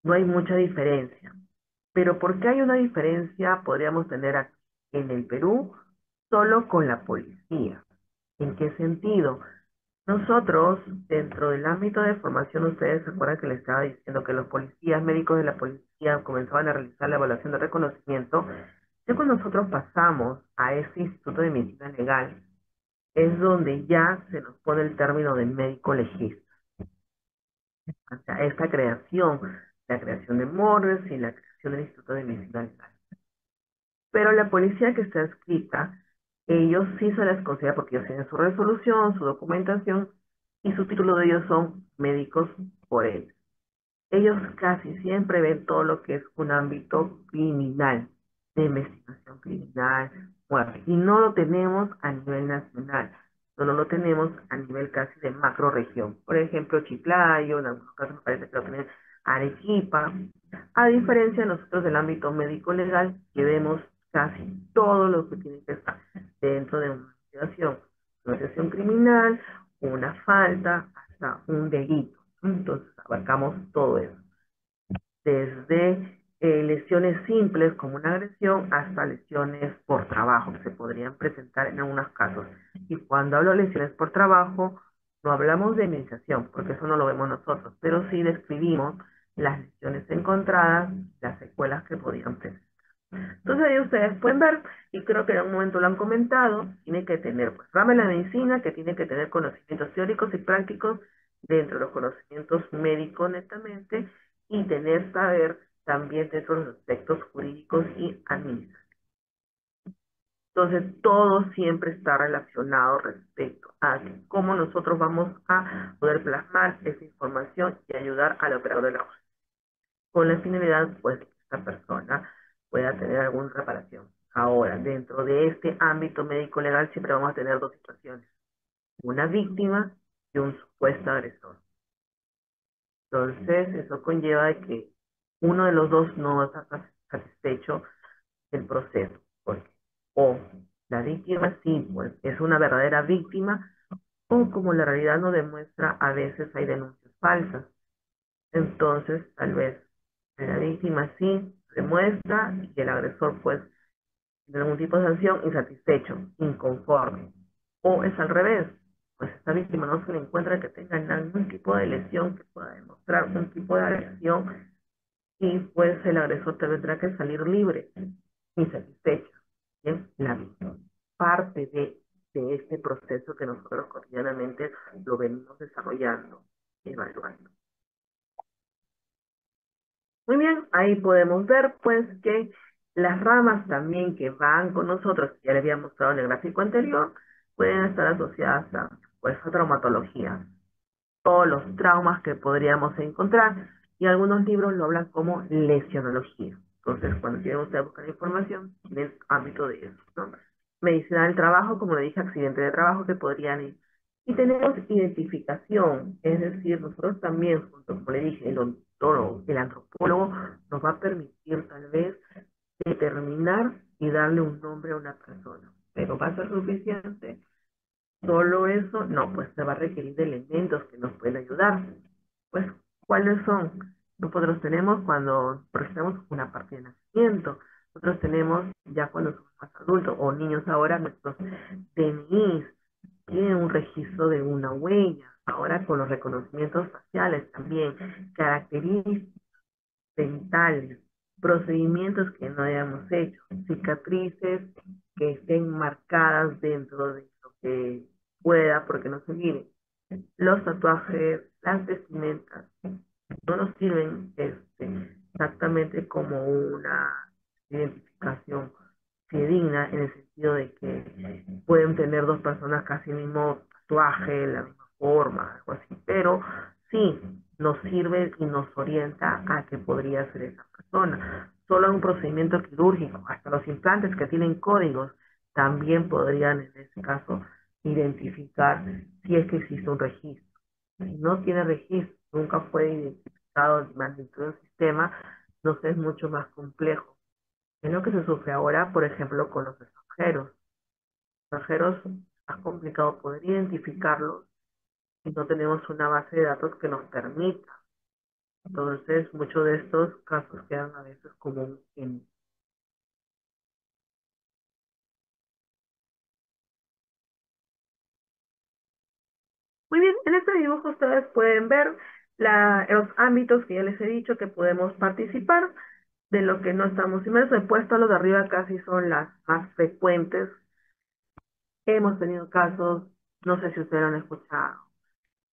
no hay mucha diferencia. Pero ¿por qué hay una diferencia? Podríamos tener aquí en el Perú solo con la policía. ¿En qué sentido? Nosotros, dentro del ámbito de formación, ustedes se acuerdan que les estaba diciendo que los policías, médicos de la policía comenzaban a realizar la evaluación de reconocimiento. Ya cuando nosotros pasamos a este Instituto de Medicina Legal, es donde ya se nos pone el término de médico legista. O sea, esta creación, la creación de Morris y la creación del Instituto de Medicina Legal. Pero la policía que está escrita, ellos sí se les considera porque ellos tienen su resolución, su documentación y su título de ellos son médicos forenses. Ellos casi siempre ven todo lo que es un ámbito criminal, de investigación criminal, muerte. Y no lo tenemos a nivel nacional, no lo tenemos a nivel casi de macro región. Por ejemplo, Chiclayo, en algunos casos me parece que lo tienen Arequipa. A diferencia de nosotros del ámbito médico legal, que vemos casi todo lo que tiene que estar dentro de una investigación criminal, una falta, hasta un delito. Entonces abarcamos todo eso, desde lesiones simples como una agresión hasta lesiones por trabajo que se podrían presentar en algunos casos. Y cuando hablo de lesiones por trabajo, no hablamos de iniciación, porque eso no lo vemos nosotros, pero sí describimos las lesiones encontradas, las secuelas que podían presentar. Entonces ahí ustedes pueden ver, y creo que en un momento lo han comentado, tiene que tener pues rama de la medicina, que tiene que tener conocimientos teóricos y prácticos dentro de los conocimientos médicos netamente, y tener saber también dentro de los aspectos jurídicos y administrativos. Entonces todo siempre está relacionado respecto a cómo nosotros vamos a poder plasmar esa información y ayudar al operador de la justicia, con la finalidad pues que esta persona pueda tener alguna reparación. Ahora, dentro de este ámbito médico legal siempre vamos a tener dos situaciones, una víctima y un supuesto agresor. Entonces, eso conlleva de que uno de los dos no está satisfecho del proceso, porque o la víctima sí, pues es una verdadera víctima, o como la realidad no demuestra, a veces hay denuncias falsas. Entonces, tal vez la víctima sí demuestra y el agresor pues tiene algún tipo de sanción insatisfecho, inconforme. O es al revés, pues esta víctima no se le encuentra que tenga ningún tipo de lesión que pueda demostrar un tipo de agresión y pues el agresor tendrá que salir libre, insatisfecho. Bien, la víctima. Parte de este proceso que nosotros cotidianamente lo venimos desarrollando, evaluando. Muy bien, ahí podemos ver pues que las ramas también que van con nosotros, ya les había mostrado en el gráfico anterior, pueden estar asociadas a, pues, a traumatología. todos los traumas que podríamos encontrar, y algunos libros lo hablan como lesionología. Entonces, cuando quieren ustedes buscar información, tienen ámbito de eso, ¿no? Medicina del trabajo, como le dije, accidente de trabajo que podrían ir. Y tenemos identificación, es decir, nosotros también, junto, como le dije, el odontólogo, el antropólogo, nos va a permitir tal vez determinar y darle un nombre a una persona. Pero va a ser suficiente. Solo eso, no, pues se va a requerir de elementos que nos pueden ayudar. Pues, ¿cuáles son? Nosotros tenemos cuando procesamos una parte de nacimiento. Nosotros tenemos ya cuando somos más adultos o niños ahora nuestros DNIs, tienen un registro de una huella. Ahora con los reconocimientos faciales también, características dentales, procedimientos que no hayamos hecho, cicatrices que estén marcadas dentro de lo que pueda, porque no se miren. Los tatuajes, las vestimentas, no nos sirven exactamente como una identificación fidedigna en el sentido de que pueden tener dos personas casi el mismo tatuaje, la misma forma, algo así, pero sí nos sirve y nos orienta a que podría ser esa persona. Solo en un procedimiento quirúrgico, hasta los implantes que tienen códigos, también podrían en ese caso identificar si es que existe un registro. Si no tiene registro, nunca fue identificado más dentro del sistema, nos es mucho más complejo. Es lo que se sufre ahora, por ejemplo, con los extranjeros. Los extranjeros es más complicado poder identificarlos si no tenemos una base de datos que nos permita. Entonces, muchos de estos casos quedan a veces como en... Muy bien, en este dibujo ustedes pueden ver los ámbitos que ya les he dicho que podemos participar, de lo que no estamos inmersos. He puesto los de arriba casi son las más frecuentes. Hemos tenido casos, no sé si ustedes lo han escuchado,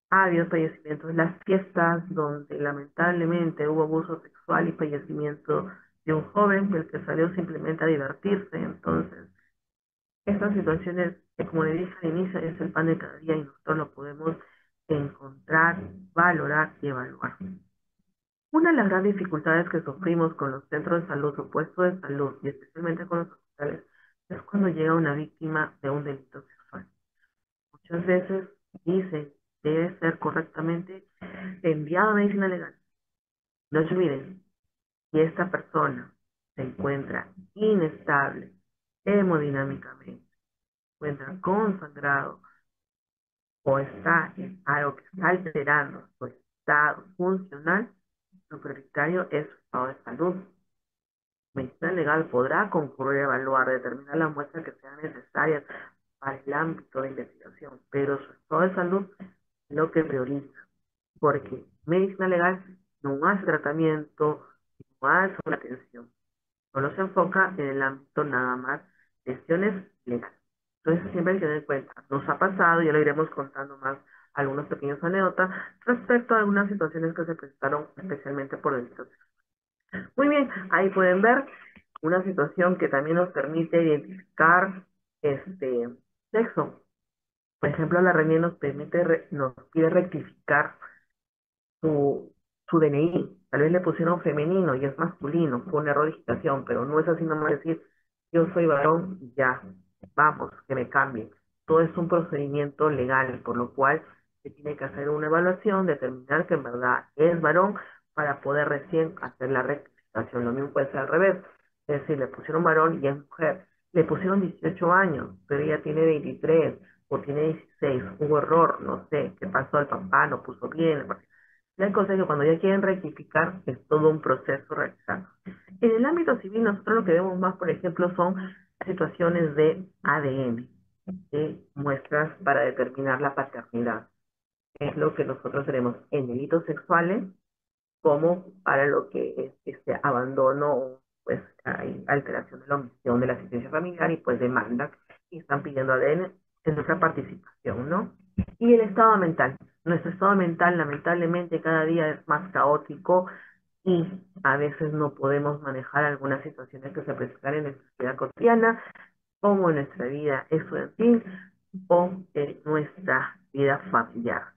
ha habido fallecimientos, las fiestas donde lamentablemente hubo abuso sexual y fallecimiento de un joven el que salió simplemente a divertirse. Entonces, estas situaciones, que como le dije al inicio, es el pan de cada día y nosotros lo podemos encontrar, valorar y evaluar. Una de las grandes dificultades que sufrimos con los centros de salud o puestos de salud, y especialmente con los hospitales, es cuando llega una víctima de un delito sexual. Muchas veces dicen debe ser correctamente enviado a medicina legal. No se olviden, si esta persona se encuentra inestable hemodinámicamente, se encuentra con sangrado o está en algo que está alterando su estado funcional, lo prioritario es su estado de salud. Medicina legal podrá concurrir a evaluar, determinar las muestras que sean necesarias para el ámbito de investigación, pero su estado de salud es lo que prioriza, porque medicina legal no hace tratamiento, no hace una atención, solo se enfoca en el ámbito nada más de lesiones legales. Entonces siempre hay que tener en cuenta, nos ha pasado, ya lo iremos contando más algunos pequeños anécdotas respecto a algunas situaciones que se presentaron especialmente por delitos. Muy bien, ahí pueden ver una situación que también nos permite identificar sexo. Por ejemplo, la RENIE nos permite, nos pide rectificar su DNI. Tal vez le pusieron femenino y es masculino, fue un error de digitación, pero no es así nomás decir, yo soy varón y ya, vamos, que me cambie. Todo es un procedimiento legal, por lo cual se tiene que hacer una evaluación, determinar que en verdad es varón para poder recién hacer la rectificación. Lo mismo puede ser al revés, es decir, le pusieron varón y es mujer. Le pusieron 18 años, pero ella tiene 23 o tiene 16, hubo error, no sé, qué pasó, el papá no puso bien, la cosa es que cuando ya quieren rectificar, es todo un proceso realizado. En el ámbito civil, nosotros lo que vemos más, por ejemplo, son situaciones de ADN, de muestras para determinar la paternidad. Es lo que nosotros tenemos en delitos sexuales, como para lo que es este abandono, pues hay alteración de la omisión de la asistencia familiar y pues demanda y están pidiendo ADN en nuestra participación, ¿no? Y el estado mental. Nuestro estado mental lamentablemente cada día es más caótico y a veces no podemos manejar algunas situaciones que se presentan en nuestra vida cotidiana, como en nuestra vida estudiantil o en nuestra vida familiar.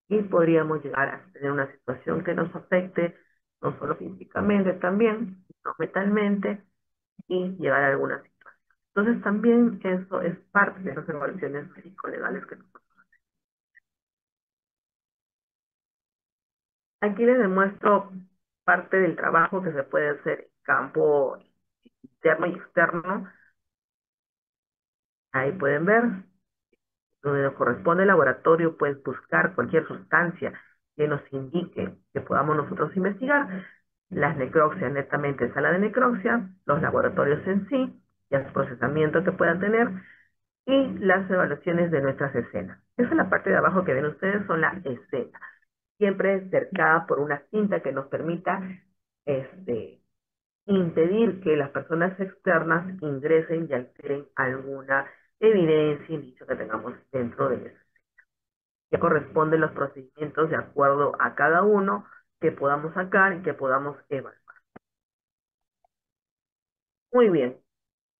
y podríamos llegar a tener una situación que nos afecte no solo físicamente también, sino mentalmente y llegar a alguna situación. Entonces también eso es parte de las evaluaciones médico-legales que nosotros. Aquí les demuestro parte del trabajo que se puede hacer en campo interno y externo. Ahí pueden ver, donde nos corresponde el laboratorio, pues buscar cualquier sustancia que nos indique que podamos nosotros investigar. Las necropsias, netamente sala de necropsia, los laboratorios en sí, y el procesamiento que puedan tener, y las evaluaciones de nuestras escenas. Esa es la parte de abajo que ven ustedes, son las escenas. Siempre cercada por una cinta que nos permita impedir que las personas externas ingresen y alteren alguna evidencia, indicio que tengamos dentro de eso. Que corresponden los procedimientos de acuerdo a cada uno que podamos sacar y que podamos evaluar. Muy bien.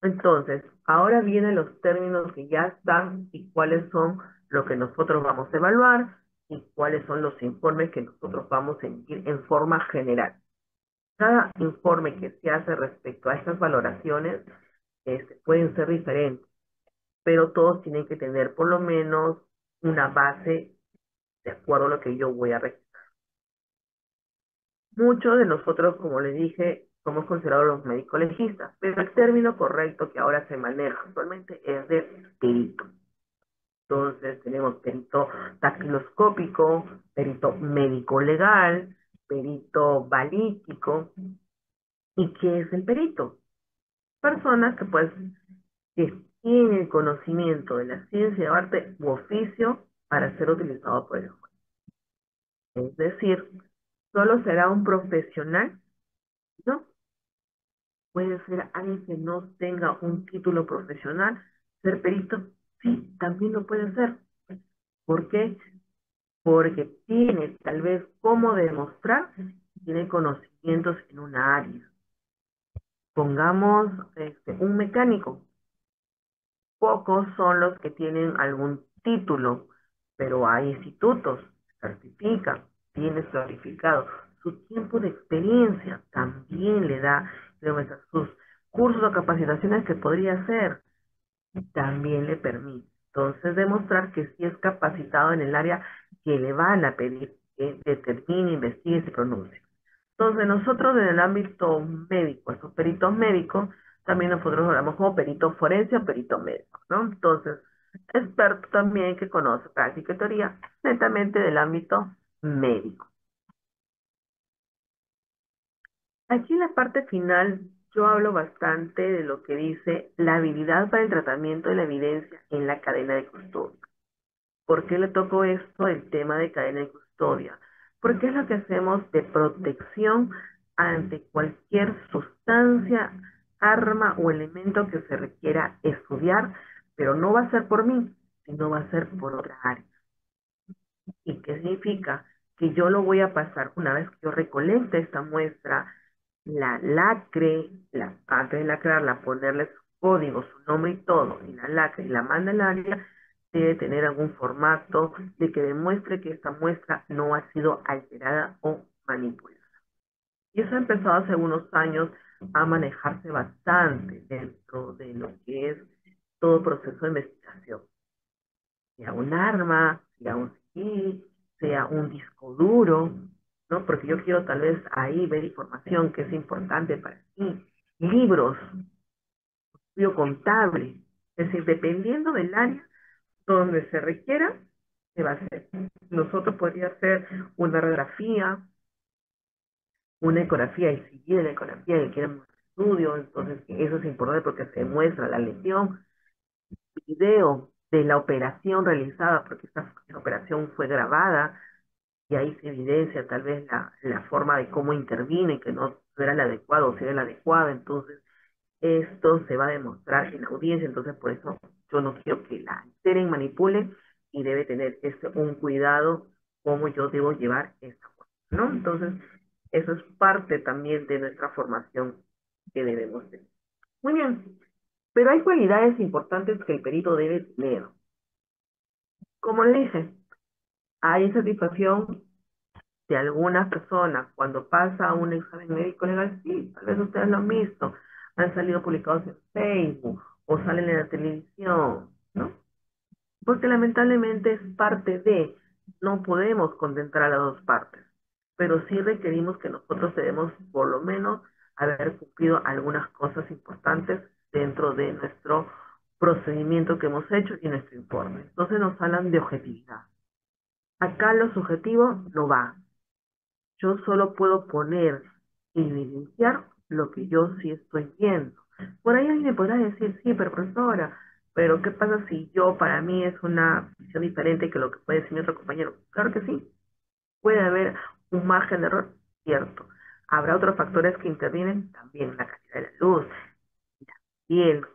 Entonces, ahora vienen los términos que ya están y cuáles son lo que nosotros vamos a evaluar y cuáles son los informes que nosotros vamos a emitir en forma general. Cada informe que se hace respecto a estas valoraciones pueden ser diferentes, pero todos tienen que tener por lo menos una base de acuerdo a lo que yo voy a registrar. Muchos de nosotros, como les dije, somos considerados los médicos legistas, pero el término correcto que ahora se maneja actualmente es de perito. Entonces tenemos perito dactiloscópico, perito médico legal, perito balístico. ¿Y qué es el perito? Personas que pues que tienen conocimiento de la ciencia, arte u oficio para ser utilizado por el juez. Es decir, solo será un profesional, ¿no? Puede ser alguien que no tenga un título profesional, ser perito, sí, también lo puede ser. ¿Por qué? Porque tiene tal vez cómo demostrar, tiene conocimientos en una área. Pongamos un mecánico. Pocos son los que tienen algún título, pero hay institutos, certifican, tiene certificado. Su tiempo de experiencia también le da, sus cursos o capacitaciones que podría hacer, también le permite. Entonces, demostrar que sí es capacitado en el área que le van a pedir que determine, investigue y se pronuncie. Entonces, nosotros en el ámbito médico, esos peritos médicos, también nosotros hablamos como perito forense o perito médico, ¿no? Entonces, experto también que conoce práctica y teoría netamente del ámbito médico. Aquí en la parte final yo hablo bastante de lo que dice la habilidad para el tratamiento de la evidencia en la cadena de custodia. ¿Por qué le toco esto, el tema de cadena de custodia? Porque es lo que hacemos de protección ante cualquier sustancia, arma o elemento que se requiera estudiar, pero no va a ser por mí, sino va a ser por otra área. ¿Y qué significa? Que yo lo voy a pasar una vez que yo recolecte esta muestra, la lacre, antes de lacrarla, ponerle su código, su nombre y todo, y la lacre y la manda al área, debe tener algún formato de que demuestre que esta muestra no ha sido alterada o manipulada. Y eso ha empezado hace unos años a manejarse bastante dentro de lo que es todo proceso de investigación. Sea un arma, sea un CD, sea un disco duro, ¿no? Porque yo quiero tal vez ahí ver información que es importante para ti. Libros, estudio contable. Es decir, dependiendo del área donde se requiera, se va a hacer. Nosotros podría hacer una radiografía, una ecografía, y si viene la ecografía y quieren un estudio, entonces eso es importante porque se muestra la lesión, video de la operación realizada, porque esta operación fue grabada, y ahí se evidencia tal vez la forma de cómo intervine, que no era la adecuada o si era la adecuada, entonces esto se va a demostrar en la audiencia, entonces por eso yo no quiero que la alteren, manipulen, y debe tener un cuidado cómo yo debo llevar esta cosa, ¿no? Entonces, eso es parte también de nuestra formación que debemos tener. Muy bien, pero hay cualidades importantes que el perito debe tener. Como le dije, hay satisfacción de algunas personas cuando pasa un examen médico legal, sí, tal vez ustedes lo han visto, han salido publicados en Facebook o salen en la televisión, ¿no? Porque lamentablemente es parte de, no podemos contentar a las dos partes, pero sí requerimos que nosotros debemos por lo menos haber cumplido algunas cosas importantes dentro de nuestro procedimiento que hemos hecho y nuestro informe. Entonces nos hablan de objetividad. Acá lo subjetivo no va. Yo solo puedo poner y evidenciar lo que yo sí estoy viendo. Por ahí alguien me podrá decir, sí, pero profesora, pero ¿qué pasa si yo, para mí, es una visión diferente que lo que puede decir mi otro compañero? Claro que sí, puede haber un margen de error, cierto. Habrá otros factores que intervienen también, la calidad de la luz, y el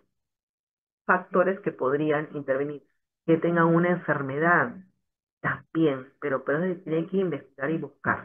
factores que podrían intervenir, que tengan una enfermedad, también, pero se tiene que investigar y buscar.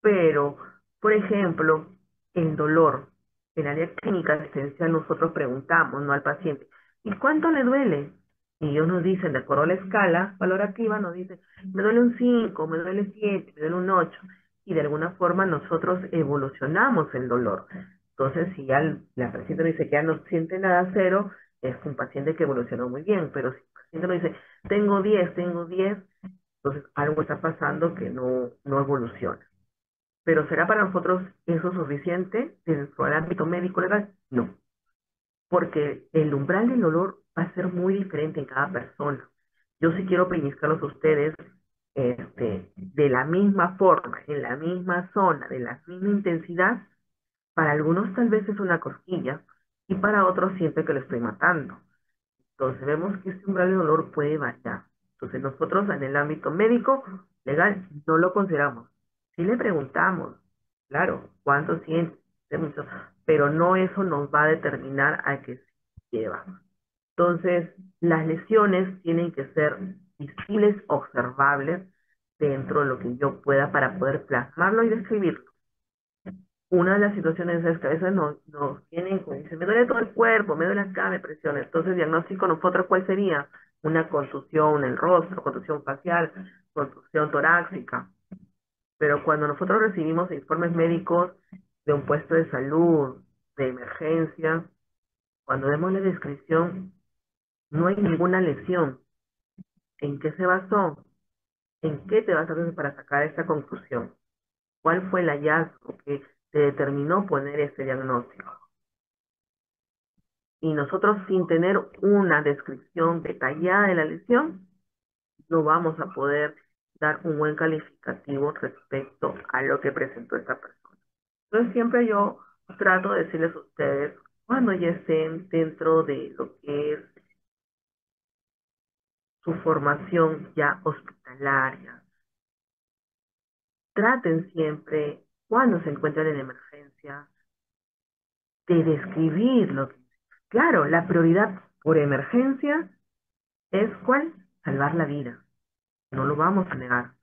Pero, por ejemplo, el dolor. En la área clínica asistencial nosotros preguntamos, ¿no?, al paciente, ¿y cuánto le duele? Y ellos nos dicen, de acuerdo a la escala valorativa, nos dicen, me duele un 5, me duele 7, me duele un 8. Y de alguna forma nosotros evolucionamos el dolor. Entonces, si ya la paciente nos dice que ya no siente nada, cero, es un paciente que evolucionó muy bien. Pero si el paciente nos dice, tengo 10, entonces algo está pasando que no evoluciona. Pero ¿será para nosotros eso suficiente dentro del ámbito médico legal? No, porque el umbral del dolor va a ser muy diferente en cada persona. Yo sí quiero pellizcarlos a ustedes de la misma forma, en la misma zona, de la misma intensidad. Para algunos tal vez es una cosquilla y para otros siente que lo estoy matando. Entonces vemos que este umbral de dolor puede variar. Entonces nosotros en el ámbito médico, legal, no lo consideramos. Si le preguntamos, claro, cuánto siente, pero no eso nos va a determinar a qué se lleva. Entonces, las lesiones tienen que ser visibles, observables, dentro de lo que yo pueda para poder plasmarlo y describirlo. Una de las situaciones es que a veces nos tienen, como dicen, me duele todo el cuerpo, me duele acá, me presiona. Entonces, el diagnóstico nosotros, ¿cuál sería? Una contusión en el rostro, contusión facial, contusión torácica. Pero cuando nosotros recibimos informes médicos de un puesto de salud, de emergencia, cuando vemos la descripción, no hay ninguna lesión. ¿En qué se basó? ¿En qué te basas para sacar esta conclusión? ¿Cuál fue el hallazgo que te determinó poner este diagnóstico? Y nosotros, sin tener una descripción detallada de la lesión, no vamos a poder dar un buen calificativo respecto a lo que presentó esta persona. Entonces siempre yo trato de decirles a ustedes, cuando ya estén dentro de lo que es su formación ya hospitalaria, traten siempre, cuando se encuentren en emergencia, de describir lo que... Claro, la prioridad por emergencia es ¿cuál? Salvar la vida. No lo vamos a negar.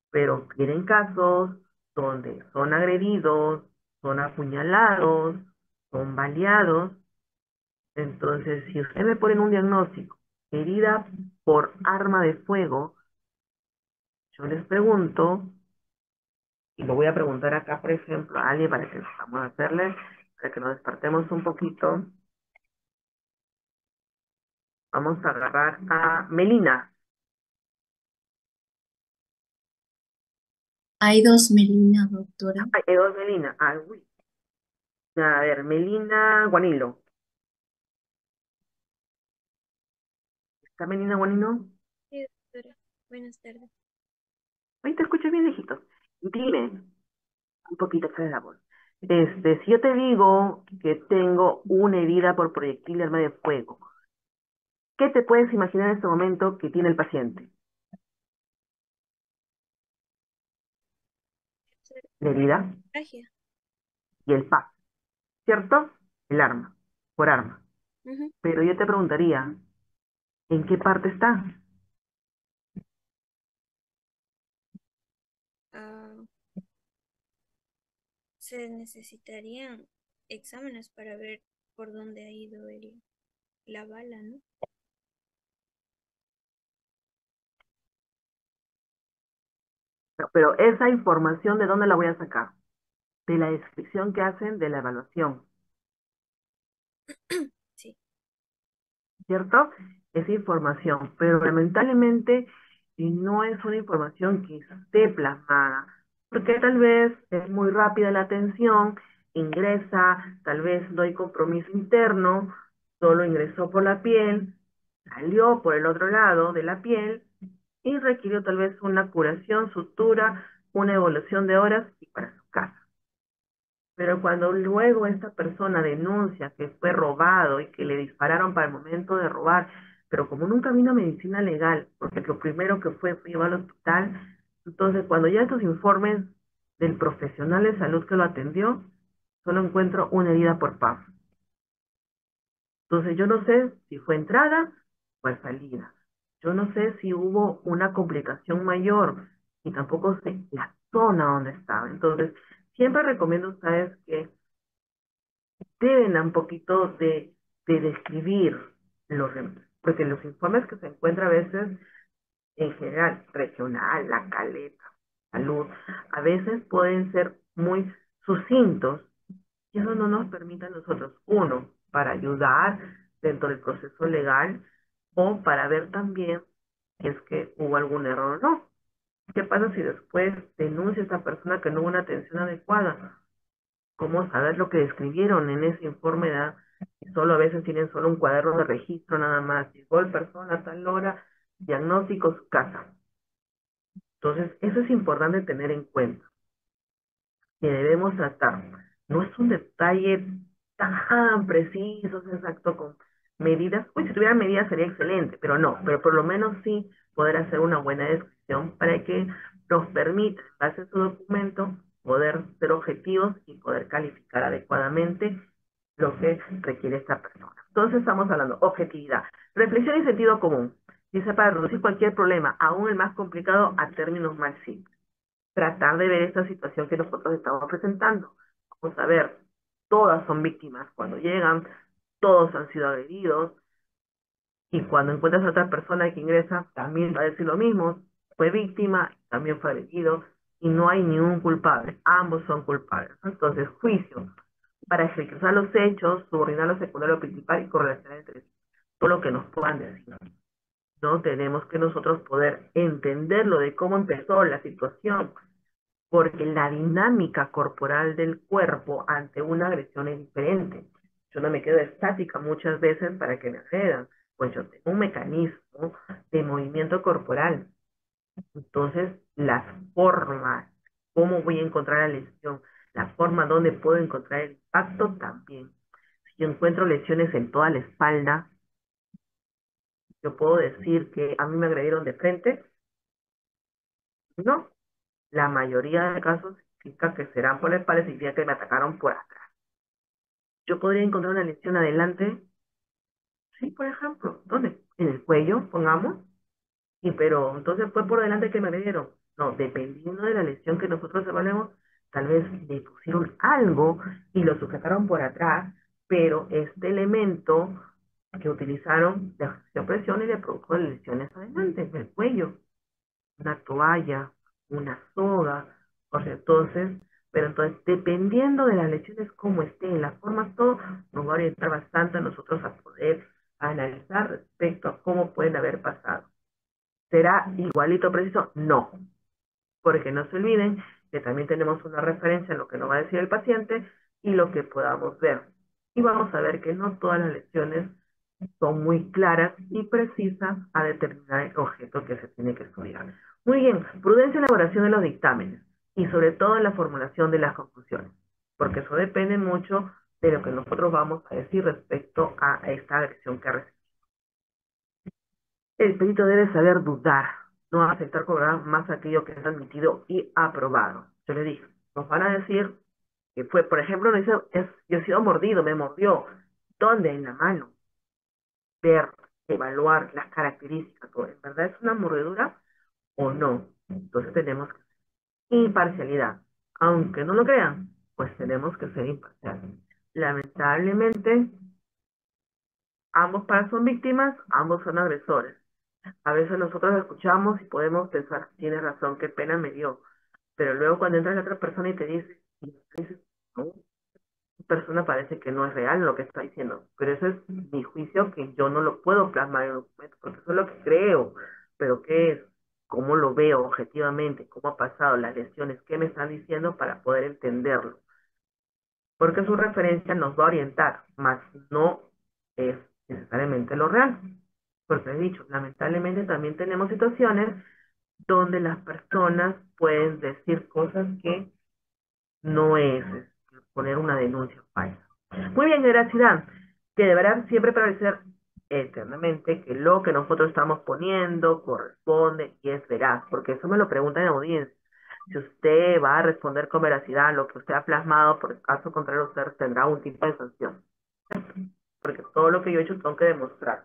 Pero tienen casos donde son agredidos, son apuñalados, son baleados. Entonces, si usted me ponen un diagnóstico, herida por arma de fuego, yo les pregunto, y lo voy a preguntar acá, por ejemplo, a alguien para que vamos a hacerle, para que nos despertemos un poquito. Vamos a agarrar a Melina. Hay dos Melina, doctora. Hay dos Melina. Ay, uy. A ver, Melina Guanilo. ¿Está Melina Guanilo? Sí, doctora. Buenas tardes. Ahí te escucho bien lejito. Dime, un poquito de la voz. Si yo te digo que tengo una herida por proyectil de arma de fuego, ¿qué te puedes imaginar en este momento que tiene el paciente? La herida Hemorragia. y el PAC, ¿cierto? El arma, por arma. Ujú. Pero yo te preguntaría, ¿en qué parte está? Ah, se necesitarían exámenes para ver por dónde ha ido la bala, ¿no? Pero esa información, ¿de dónde la voy a sacar? De la descripción que hacen de la evaluación, Sí. ¿cierto? Esa información, pero lamentablemente no es una información que esté plasmada, porque tal vez es muy rápida la atención, ingresa, tal vez no hay compromiso interno, solo ingresó por la piel, salió por el otro lado de la piel y requirió tal vez una curación, sutura, una evolución de horas y para su casa. Pero cuando luego esta persona denuncia que fue robado y que le dispararon para el momento de robar, pero como nunca vino medicina legal, porque lo primero que fue llevarlo al hospital, entonces cuando ya estos informes del profesional de salud que lo atendió, solo encuentro una herida por pavo. Entonces yo no sé si fue entrada o salida. Yo no sé si hubo una complicación mayor y tampoco sé la zona donde estaba. Entonces, siempre recomiendo a ustedes que deben un poquito de describir porque los informes que se encuentran a veces, en general, regional, la caleta, salud, a veces pueden ser muy sucintos y eso no nos permite a nosotros, uno, para ayudar dentro del proceso legal o para ver también si es que hubo algún error o no. ¿Qué pasa si después denuncia a esta persona que no hubo una atención adecuada? ¿Cómo saber lo que describieron en ese informe de edad? Y solo a veces tienen solo un cuaderno de registro nada más. Llegó el persona a tal hora, diagnóstico, su casa. Entonces, eso es importante tener en cuenta, que debemos tratar. No es un detalle tan preciso, exacto, con medidas. Pues si tuviera medidas sería excelente, pero no. Pero por lo menos sí poder hacer una buena descripción para que nos permita, en base a su documento, poder ser objetivos y poder calificar adecuadamente lo que requiere esta persona. Entonces estamos hablando objetividad, reflexión y sentido común. Dice para reducir cualquier problema, aún el más complicado, a términos más simples. Tratar de ver esta situación que nosotros estamos presentando. Vamos a ver, todas son víctimas cuando llegan, todos han sido agredidos, y cuando encuentras a otra persona que ingresa, también va a decir lo mismo, fue víctima, también fue agredido, y no hay ningún culpable, ambos son culpables. Entonces, juicio, para ejecutar los hechos, subordinar lo secundario principal y correlacionar entre sí, todo lo que nos puedan decir. No tenemos que nosotros poder entenderlo de cómo empezó la situación, porque la dinámica corporal del cuerpo ante una agresión es diferente. Yo no me quedo estática muchas veces para que me agredan, pues yo tengo un mecanismo de movimiento corporal. Entonces, las formas, cómo voy a encontrar la lesión, la forma donde puedo encontrar el impacto también. Si yo encuentro lesiones en toda la espalda, yo puedo decir que a mí me agredieron de frente. No, la mayoría de casos significa que serán por la espalda, significa que me atacaron por atrás. Yo podría encontrar una lesión adelante, sí, por ejemplo, ¿dónde? En el cuello, pongamos, y pero entonces fue por delante que me agredieron. No, dependiendo de la lesión que nosotros evaluemos, tal vez le pusieron algo y lo sujetaron por atrás, pero este elemento que utilizaron le ejerció presión y le produjo lesiones adelante, en el cuello, una toalla, una soga, o sea, entonces, pero entonces, dependiendo de las lesiones, cómo estén, las formas, todo, nos va a orientar bastante a nosotros a poder analizar respecto a cómo pueden haber pasado. ¿Será igualito preciso? No, porque no se olviden que también tenemos una referencia en lo que nos va a decir el paciente y lo que podamos ver. Y vamos a ver que no todas las lesiones son muy claras y precisas a determinar el objeto que se tiene que estudiar. Muy bien, prudencia en la elaboración de los dictámenes y sobre todo en la formulación de las conclusiones, porque eso depende mucho de lo que nosotros vamos a decir respecto a esta agresión que recibimos. El perito debe saber dudar, no aceptar cobrar más aquello que es admitido y aprobado. Yo le dije, nos van a decir que fue, por ejemplo, no dice, yo he sido mordido, me mordió. ¿Dónde? En la mano. Ver, evaluar las características, ¿en verdad es una mordedura o no? Entonces tenemos que ser imparcialidad. Aunque no lo crean, pues tenemos que ser imparciales. Lamentablemente, ambos padres son víctimas, ambos son agresores. A veces nosotros escuchamos y podemos pensar, tiene razón, qué pena me dio. Pero luego cuando entra la otra persona y te dice, no, esa persona parece que no es real lo que está diciendo, pero eso es mi juicio que yo no lo puedo plasmar en un documento, porque eso es lo que creo, pero ¿qué es? ¿Cómo lo veo objetivamente? ¿Cómo ha pasado las lesiones? ¿Qué me están diciendo para poder entenderlo? Porque su referencia nos va a orientar, más no es necesariamente lo real. Porque he dicho, lamentablemente también tenemos situaciones donde las personas pueden decir cosas que no es poner una denuncia falsa. Muy bien, Graciela, que deberá siempre prevalecer eternamente que lo que nosotros estamos poniendo corresponde y es veraz, porque eso me lo preguntan en audiencia. Si usted va a responder con veracidad lo que usted ha plasmado, por el caso contrario, usted tendrá un tipo de sanción. Porque todo lo que yo he hecho tengo que demostrar.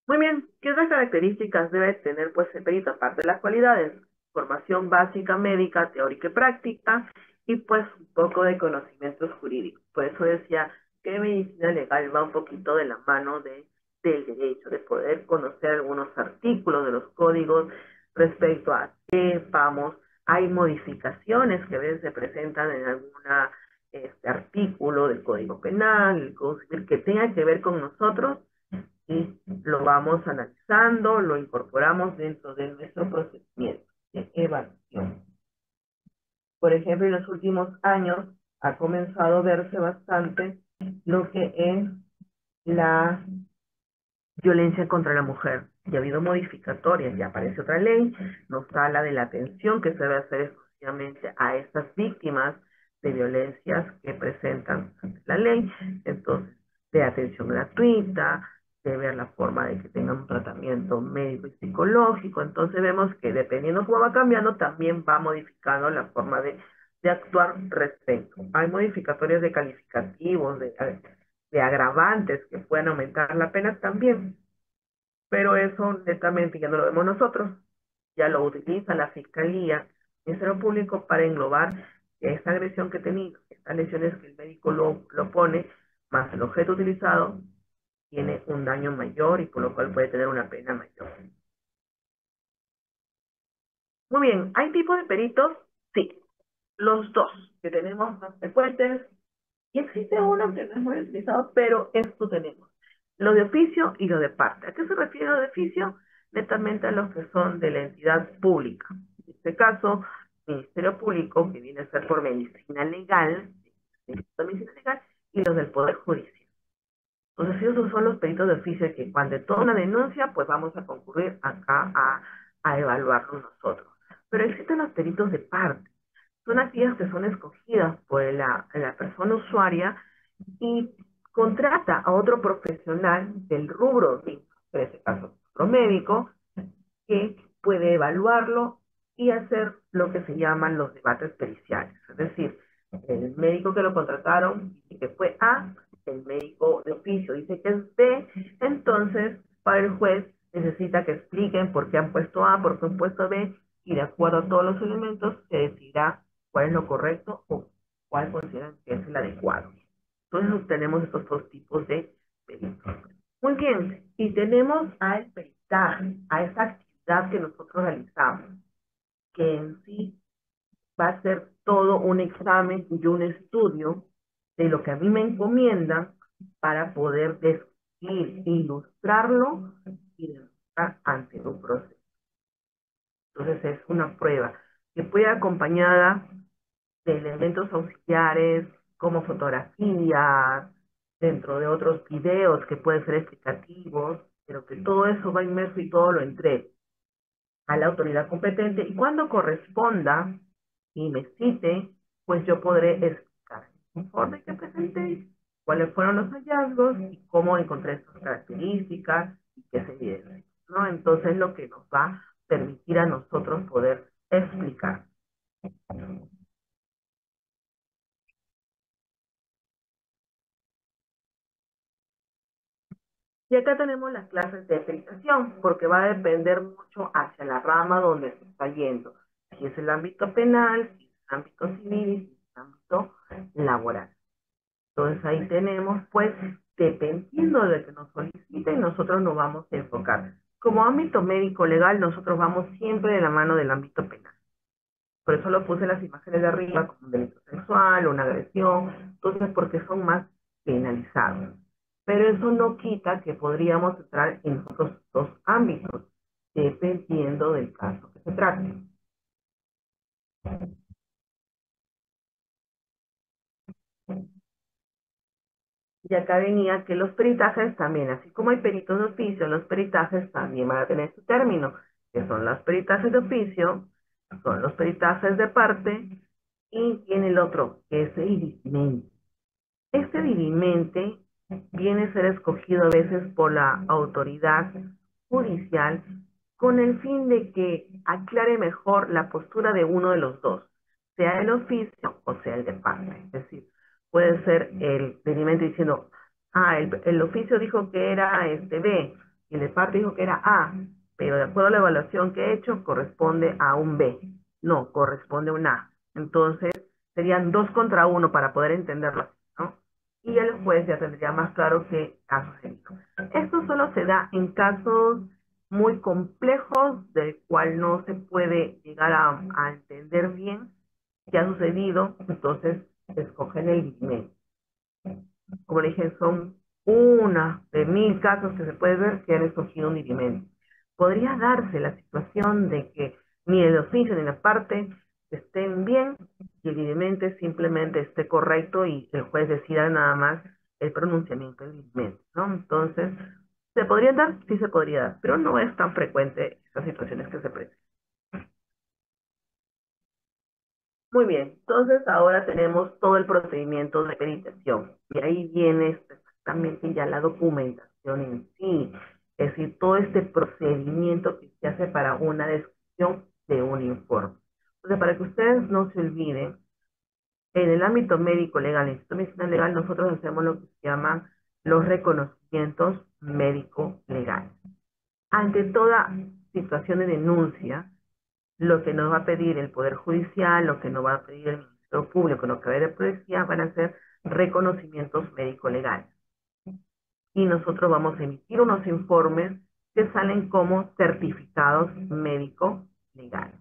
Muy bien, ¿qué otras características debe tener pues el perito? Aparte de las cualidades, formación básica médica, teórica y práctica, y pues un poco de conocimientos jurídicos. Por eso decía que medicina legal va un poquito de la mano del derecho, de poder conocer algunos artículos de los códigos respecto a qué vamos. Hay modificaciones que a veces se presentan en alguna artículo del Código Penal, el Código Civil, que tenga que ver con nosotros y lo vamos analizando, lo incorporamos dentro de nuestro procedimiento de evaluación. Por ejemplo, en los últimos años ha comenzado a verse bastante lo que es la violencia contra la mujer. Ya ha habido modificatorias, ya aparece otra ley, nos habla de la atención que se debe hacer exclusivamente a estas víctimas de violencias que presentan ante la ley. Entonces, de atención gratuita, de ver la forma de que tengan un tratamiento médico y psicológico. Entonces vemos que dependiendo cómo va cambiando, también va modificando la forma de actuar respecto. Hay modificatorias de calificativos, de agravantes que pueden aumentar la pena también, pero eso netamente ya no lo vemos nosotros, ya lo utiliza la Fiscalía, el Ministerio Público para englobar esta agresión que he tenido, estas lesiones que el médico lo pone, más el objeto utilizado, tiene un daño mayor y por lo cual puede tener una pena mayor. Muy bien, ¿hay tipos de peritos? Sí, los dos que tenemos más frecuentes. Y existe uno que no es muy utilizado, pero esto tenemos. Lo de oficio y lo de parte. ¿A qué se refiere lo de oficio? Netamente a los que son de la entidad pública. En este caso, Ministerio Público, que viene a ser por medicina legal, y los del Poder Judicial. Entonces, esos son los peritos de oficio que cuando toda una denuncia, pues vamos a concurrir acá a evaluarlos nosotros. Pero existen los peritos de parte. Son aquellas que son escogidas por la persona usuaria y contrata a otro profesional del rubro, en este caso, otro médico, que puede evaluarlo y hacer lo que se llaman los debates periciales. Es decir, el médico que lo contrataron dice que fue A, el médico de oficio dice que es B, entonces para el juez necesita que expliquen por qué han puesto A, por qué han puesto B, y de acuerdo a todos los elementos se decidirá cuál es lo correcto o cuál consideran que es el adecuado. Entonces tenemos estos dos tipos de peritos. Muy bien, y tenemos al peritaje, a esa actividad que nosotros realizamos, que en sí va a ser todo un examen y un estudio de lo que a mí me encomiendan para poder describir, ilustrarlo y demostrar ante un proceso. Entonces es una prueba que puede ir acompañada de elementos auxiliares como fotografías, dentro de otros videos que pueden ser explicativos, pero que todo eso va inmerso y todo lo entregue a la autoridad competente y cuando corresponda y me cite, pues yo podré explicar el informe que presenté, cuáles fueron los hallazgos y cómo encontré estas características y qué se evidencia, ¿no? Entonces lo que nos va a permitir a nosotros poder explicar. Y acá tenemos las clases de peritación, porque va a depender mucho hacia la rama donde se está yendo. Si es el ámbito penal, si es el ámbito civil, si es el ámbito laboral. Entonces ahí tenemos, pues, dependiendo de lo que nos soliciten, nosotros nos vamos a enfocar. Como ámbito médico legal, nosotros vamos siempre de la mano del ámbito penal. Por eso lo puse en las imágenes de arriba, como un delito sexual, una agresión, entonces porque son más penalizados. Pero eso no quita que podríamos entrar en otros dos ámbitos, dependiendo del caso que se trate. Y acá venía que los peritajes también, así como hay peritos de oficio, los peritajes también van a tener su término, que son los peritajes de oficio, son los peritajes de parte, y tiene el otro, que es el dirimente. Este dirimente viene a ser escogido a veces por la autoridad judicial con el fin de que aclare mejor la postura de uno de los dos, sea el oficio o sea el de parte. Es decir, puede ser el dirimente diciendo, el oficio dijo que era B y el de parte dijo que era A, pero de acuerdo a la evaluación que he hecho corresponde a un B. No, corresponde a un A. Entonces, serían 2 contra 1 para poder entenderlo, ¿no? Y el juez ya tendría más claro qué ha sucedido. Esto solo se da en casos muy complejos, del cual no se puede llegar a entender bien qué ha sucedido, entonces escogen el dirimente. Como le dije, son una de 1000 casos que se puede ver que han escogido un dirimente. Podría darse la situación de que ni el oficio ni la parte estén bien y el dirimente simplemente esté correcto y el juez decida nada más el pronunciamiento del dirimente, ¿no? Entonces, ¿se podría dar? Sí se podría dar, pero no es tan frecuente estas situaciones que se presentan. Muy bien, entonces ahora tenemos todo el procedimiento de peritación y ahí viene exactamente ya la documentación en sí, es decir, todo este procedimiento que se hace para una descripción de un informe. Entonces, para que ustedes no se olviden, en el ámbito médico legal, en el Instituto de Medicina Legal, nosotros hacemos lo que se llaman los reconocimientos médico-legales. Ante toda situación de denuncia, lo que nos va a pedir el Poder Judicial, lo que nos va a pedir el Ministerio Público, lo que va a pedir la policía, van a ser reconocimientos médico-legales. Y nosotros vamos a emitir unos informes que salen como certificados médico-legales.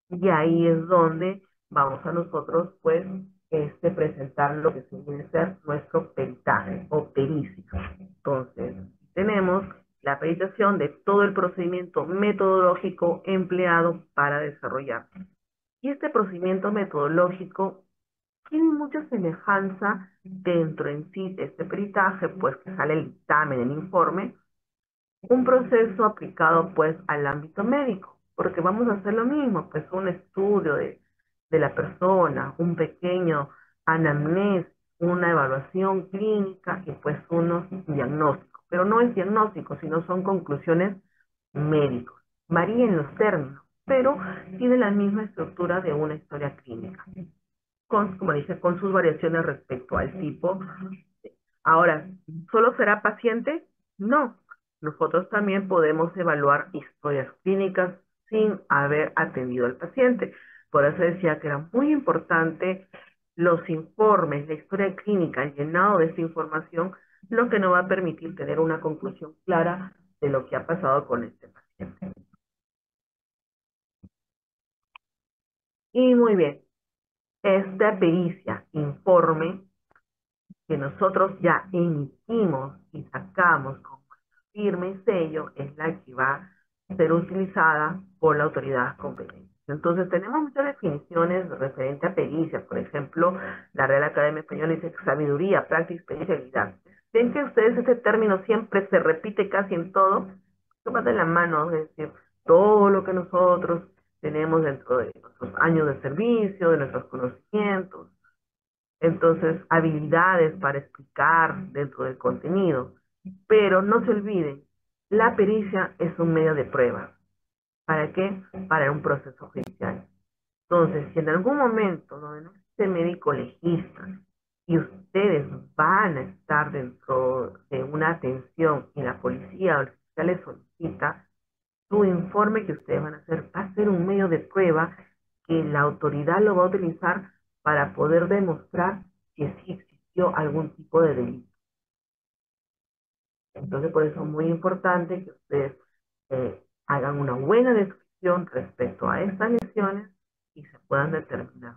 Y ahí es donde vamos a nosotros, pues, presentar lo que se viene a ser nuestro peritaje o pericia. Entonces, tenemos la peritación de todo el procedimiento metodológico empleado para desarrollar. Y este procedimiento metodológico tiene mucha semejanza dentro en sí de este peritaje, pues que sale el dictamen, el informe, un proceso aplicado pues al ámbito médico, porque vamos a hacer lo mismo, pues un estudio de la persona, un pequeño anamnesis, una evaluación clínica y pues unos diagnósticos, pero no es diagnóstico, sino son conclusiones médicas. Varían los términos, pero tiene la misma estructura de una historia clínica, como dije, con sus variaciones respecto al tipo. Ahora, ¿solo será paciente? No. Nosotros también podemos evaluar historias clínicas sin haber atendido al paciente. Por eso decía que era muy importante los informes, la historia clínica, el llenado de esta información, lo que nos va a permitir tener una conclusión clara de lo que ha pasado con este paciente. Y muy bien, esta pericia, informe, que nosotros ya emitimos y sacamos con firme sello, es la que va a ser utilizada por la autoridad competente. Entonces, tenemos muchas definiciones referentes a pericias. Por ejemplo, la Real Academia Española dice sabiduría, práctica, experiencia y habilidad. ¿Ven que ustedes este término siempre se repite casi en todo? Tómate en la mano, es decir, todo lo que nosotros tenemos dentro de nuestros años de servicio, de nuestros conocimientos, entonces habilidades para explicar dentro del contenido. Pero no se olviden, la pericia es un medio de prueba. ¿Para qué? Para un proceso judicial. Entonces, si en algún momento donde no existe médico legista y ustedes van a estar dentro de una atención y la policía o el fiscal les solicita, su informe que ustedes van a hacer va a ser un medio de prueba que la autoridad lo va a utilizar para poder demostrar que sí existió cometió algún tipo de delito. Entonces, por eso es muy importante que ustedes hagan una buena descripción respecto a estas lesiones y se puedan determinar.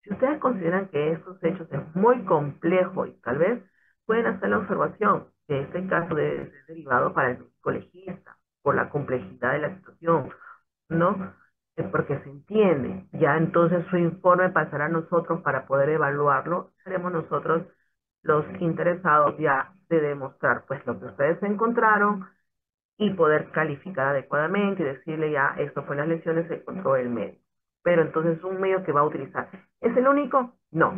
Si ustedes consideran que estos hechos es muy complejo y tal vez pueden hacer la observación que este caso debe ser derivado para el médico legista por la complejidad de la situación, ¿no? Porque se entiende. Ya entonces su informe pasará a nosotros para poder evaluarlo. Seremos nosotros los interesados ya de demostrar pues lo que ustedes encontraron y poder calificar adecuadamente y decirle ya, esto fue las lesiones, se encontró el médico. Pero entonces un medio que va a utilizar, ¿es el único? No.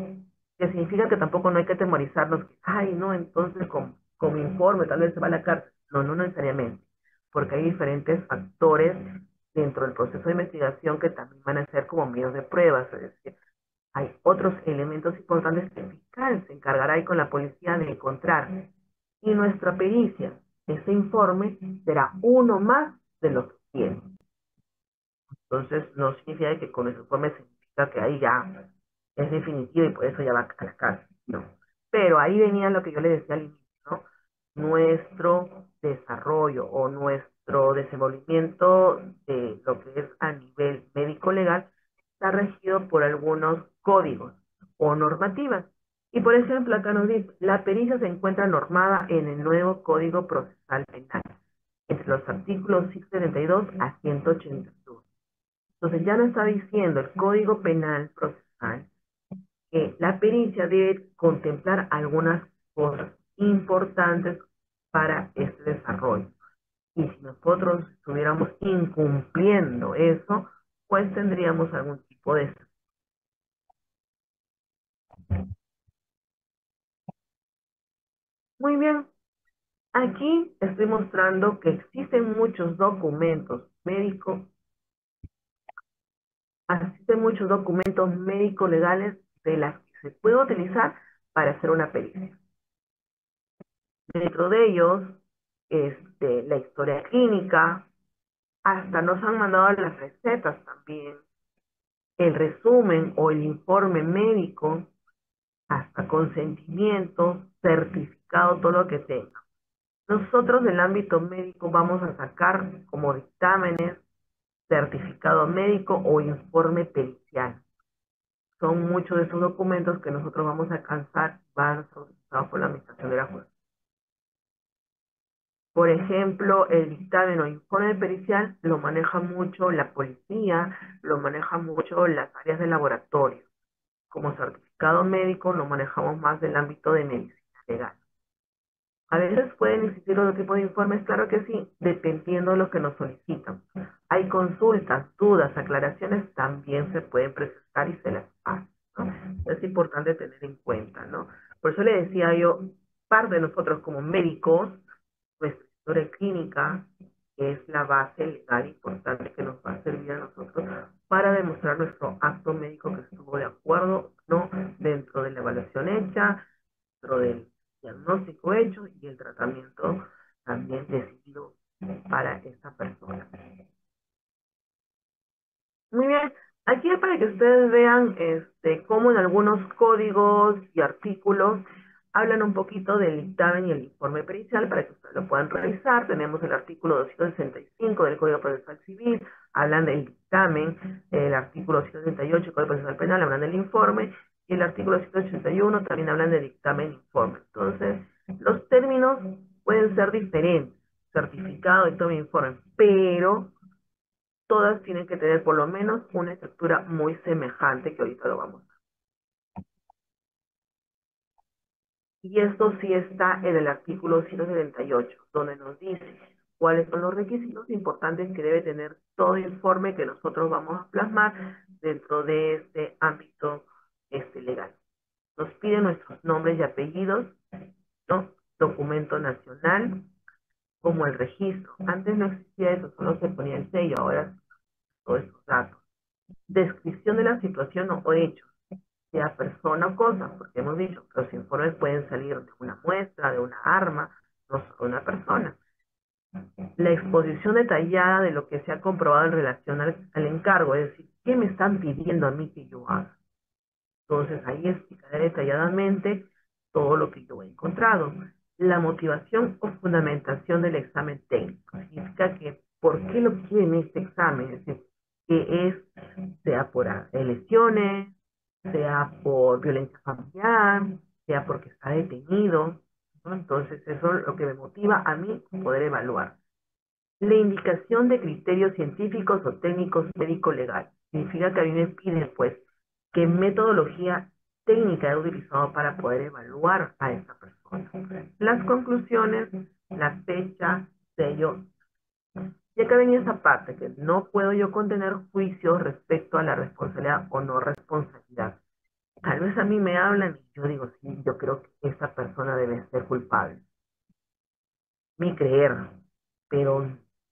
Que significa que tampoco no hay que temorizarnos, que, ay, no, entonces con mi informe tal vez se va a la cárcel. No, no necesariamente, porque hay diferentes factores dentro del proceso de investigación que también van a ser como medios de pruebas, es decir, hay otros elementos importantes que el fiscal se encargará ahí con la policía de encontrar. Y nuestra pericia, ese informe, será uno más de los que tiene. Entonces, no significa que con ese informe significa que ahí ya es definitivo y por eso ya va a la cárcel. No. Pero ahí venía lo que yo le decía al inicio, ¿no? Nuestro desarrollo o nuestro desenvolvimiento de lo que es a nivel médico-legal está regido por algunos códigos o normativas. Y por ejemplo, acá nos dice, la pericia se encuentra normada en el nuevo Código Procesal Penal, entre los artículos 172 a 182. Entonces ya nos está diciendo el Código Penal Procesal que la pericia debe contemplar algunas cosas importantes para este desarrollo. Y si nosotros estuviéramos incumpliendo eso, pues tendríamos algún tipo de... Muy bien, aquí estoy mostrando que existen muchos documentos médicos, existen muchos documentos médico-legales de las que se puede utilizar para hacer una pericia. Dentro de ellos, la historia clínica, hasta nos han mandado las recetas también, el resumen o el informe médico, hasta consentimiento, certificado, todo lo que tenga. Nosotros del ámbito médico vamos a sacar como dictámenes, certificado médico o informe pericial. Son muchos de esos documentos que nosotros vamos a alcanzar, van a ser utilizados por la Administración de la Justicia. Por ejemplo, el dictamen o informe pericial lo maneja mucho la policía, lo maneja mucho las áreas de laboratorio. Como certificado médico lo manejamos más del ámbito de medicina legal. A veces pueden existir otro tipo de informes, claro que sí, dependiendo de lo que nos solicitan. Hay consultas, dudas, aclaraciones, también se pueden presentar y se las hacen, ¿no? Es importante tener en cuenta, ¿no? Por eso le decía yo, parte de nosotros como médicos, nuestra historia clínica es la base legal importante que nos va a servir a nosotros para demostrar nuestro acto médico que estuvo de acuerdo, ¿no? Dentro de la evaluación hecha, dentro del diagnóstico hecho y el tratamiento también decidido para esta persona. Muy bien, aquí es para que ustedes vean cómo en algunos códigos y artículos hablan un poquito del dictamen y el informe pericial para que ustedes lo puedan revisar. Tenemos el artículo 265 del Código Procesal Civil, hablan del dictamen, el artículo 168 del Código Procesal Penal hablan del informe, y el artículo 181 también hablan de dictamen e informe. Entonces, los términos pueden ser diferentes, certificado, dictamen e informe, pero todas tienen que tener por lo menos una estructura muy semejante, que ahorita lo vamos a ver. Y esto sí está en el artículo 178, donde nos dice cuáles son los requisitos importantes que debe tener todo informe que nosotros vamos a plasmar dentro de este ámbito legal. Nos piden nuestros nombres y apellidos, ¿no? Documento nacional, como el registro. Antes no existía eso, solo se ponía el sello, ahora todos estos datos. Descripción de la situación o hechos, sea persona o cosa, porque hemos dicho que los informes pueden salir de una muestra, de una arma, no solo de una persona. La exposición detallada de lo que se ha comprobado en relación al encargo, es decir, ¿qué me están pidiendo a mí que yo haga? Entonces ahí explicaré detalladamente todo lo que yo he encontrado. La motivación o fundamentación del examen técnico significa que por qué lo quieren este examen, es decir, que es, sea por lesiones, sea por violencia familiar, sea porque está detenido, ¿no? Entonces eso es lo que me motiva a mí poder evaluar. La indicación de criterios científicos o técnicos médico-legal. Significa que a mí me piden, pues, qué metodología técnica he utilizado para poder evaluar a esa persona. Las conclusiones, la fecha, sello. Y acá venía esa parte, que no puedo yo contener juicios respecto a la responsabilidad o no responsabilidad. Tal vez a mí me hablan y yo digo, sí, yo creo que esa persona debe ser culpable. Mi creer, pero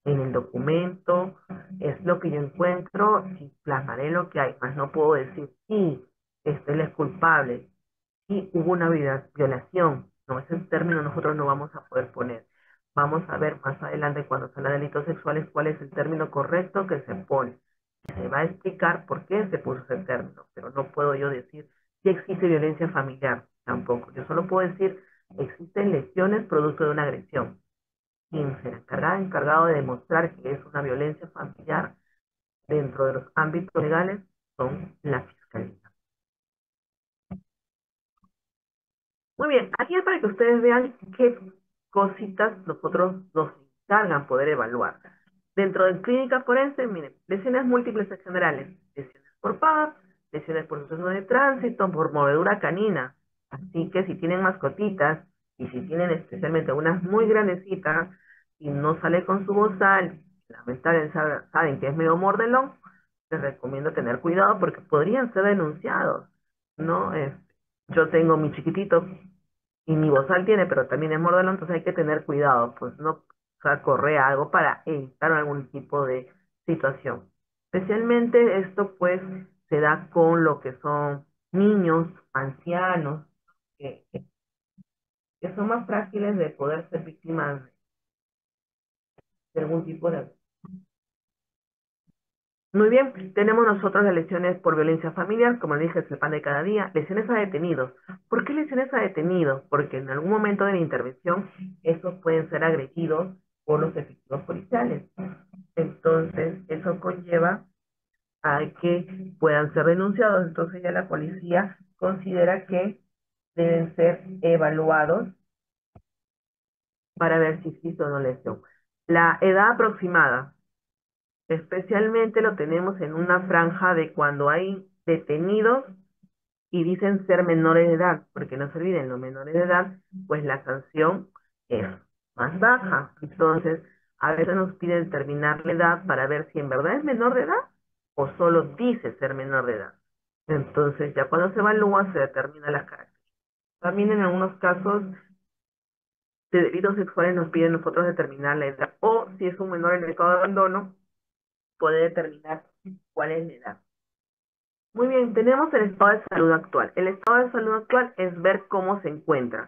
en el documento es lo que yo encuentro y plasmaré lo que hay, más no puedo decir, sí, él es culpable, sí, hubo una violación, no, ese término nosotros no vamos a poder poner. Vamos a ver más adelante cuando se habla de delitos sexuales cuál es el término correcto que se pone. Se va a explicar por qué se puso ese término, pero no puedo yo decir si existe violencia familiar, tampoco. Yo solo puedo decir existen lesiones producto de una agresión. Quien se encargado de demostrar que es una violencia familiar dentro de los ámbitos legales son la fiscalía. Muy bien, aquí es para que ustedes vean qué cositas nosotros nos encargan poder evaluar. Dentro de clínica forense, miren, lesiones múltiples en generales, lesiones por PAP, lesiones por suceso de tránsito, por mordedura canina. Así que si tienen mascotitas y si tienen especialmente unas muy grandecitas y no sale con su bozal, lamentablemente saben que es medio mordelón, les recomiendo tener cuidado porque podrían ser denunciados, ¿no? Yo tengo mi chiquitito y mi bozal tiene, pero también es mordelón, entonces hay que tener cuidado, pues no correa algo para evitar algún tipo de situación. Especialmente esto pues se da con lo que son niños, ancianos, que, que son más frágiles de poder ser víctimas de algún tipo de... Muy bien, tenemos nosotros las lesiones por violencia familiar, como le dije, es el pan de cada día, lesiones a detenidos. ¿Por qué lesiones a detenidos? Porque en algún momento de la intervención estos pueden ser agredidos por los efectivos policiales. Entonces, eso conlleva a que puedan ser denunciados. Entonces ya la policía considera que deben ser evaluados para ver si existe o no lesión. La edad aproximada. Especialmente lo tenemos en una franja de cuando hay detenidos y dicen ser menores de edad, porque no se olviden, los menores de edad, pues la sanción es más baja. Entonces, a veces nos piden determinar la edad para ver si en verdad es menor de edad o solo dice ser menor de edad. Entonces, ya cuando se evalúa, se determina las características. También en algunos casos de delitos sexuales nos piden nosotros determinar la edad, o si es un menor en el estado de abandono, puede determinar cuál es la edad. Muy bien, tenemos el estado de salud actual. El estado de salud actual es ver cómo se encuentra,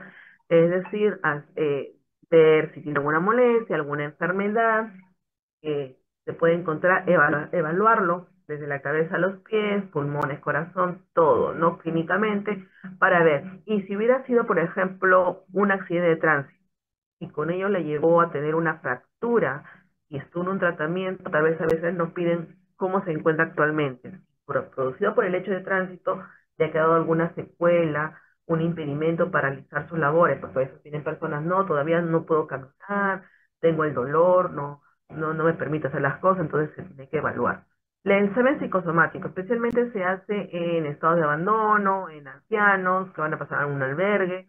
es decir, ver si tiene alguna molestia, alguna enfermedad, se puede encontrar, evaluarlo desde la cabeza a los pies, pulmones, corazón, todo, no clínicamente, para ver. Y si hubiera sido, por ejemplo, un accidente de tránsito, y con ello le llevó a tener una fractura y estuvo en un tratamiento, tal vez a veces nos piden cómo se encuentra actualmente. Producido por el hecho de tránsito, le ha quedado alguna secuela, un impedimento para realizar sus labores, porque a veces tienen personas, no, todavía no puedo caminar, tengo el dolor, no me permite hacer las cosas, entonces se tiene que evaluar. El examen psicosomático, especialmente se hace en estados de abandono, en ancianos que van a pasar a un albergue,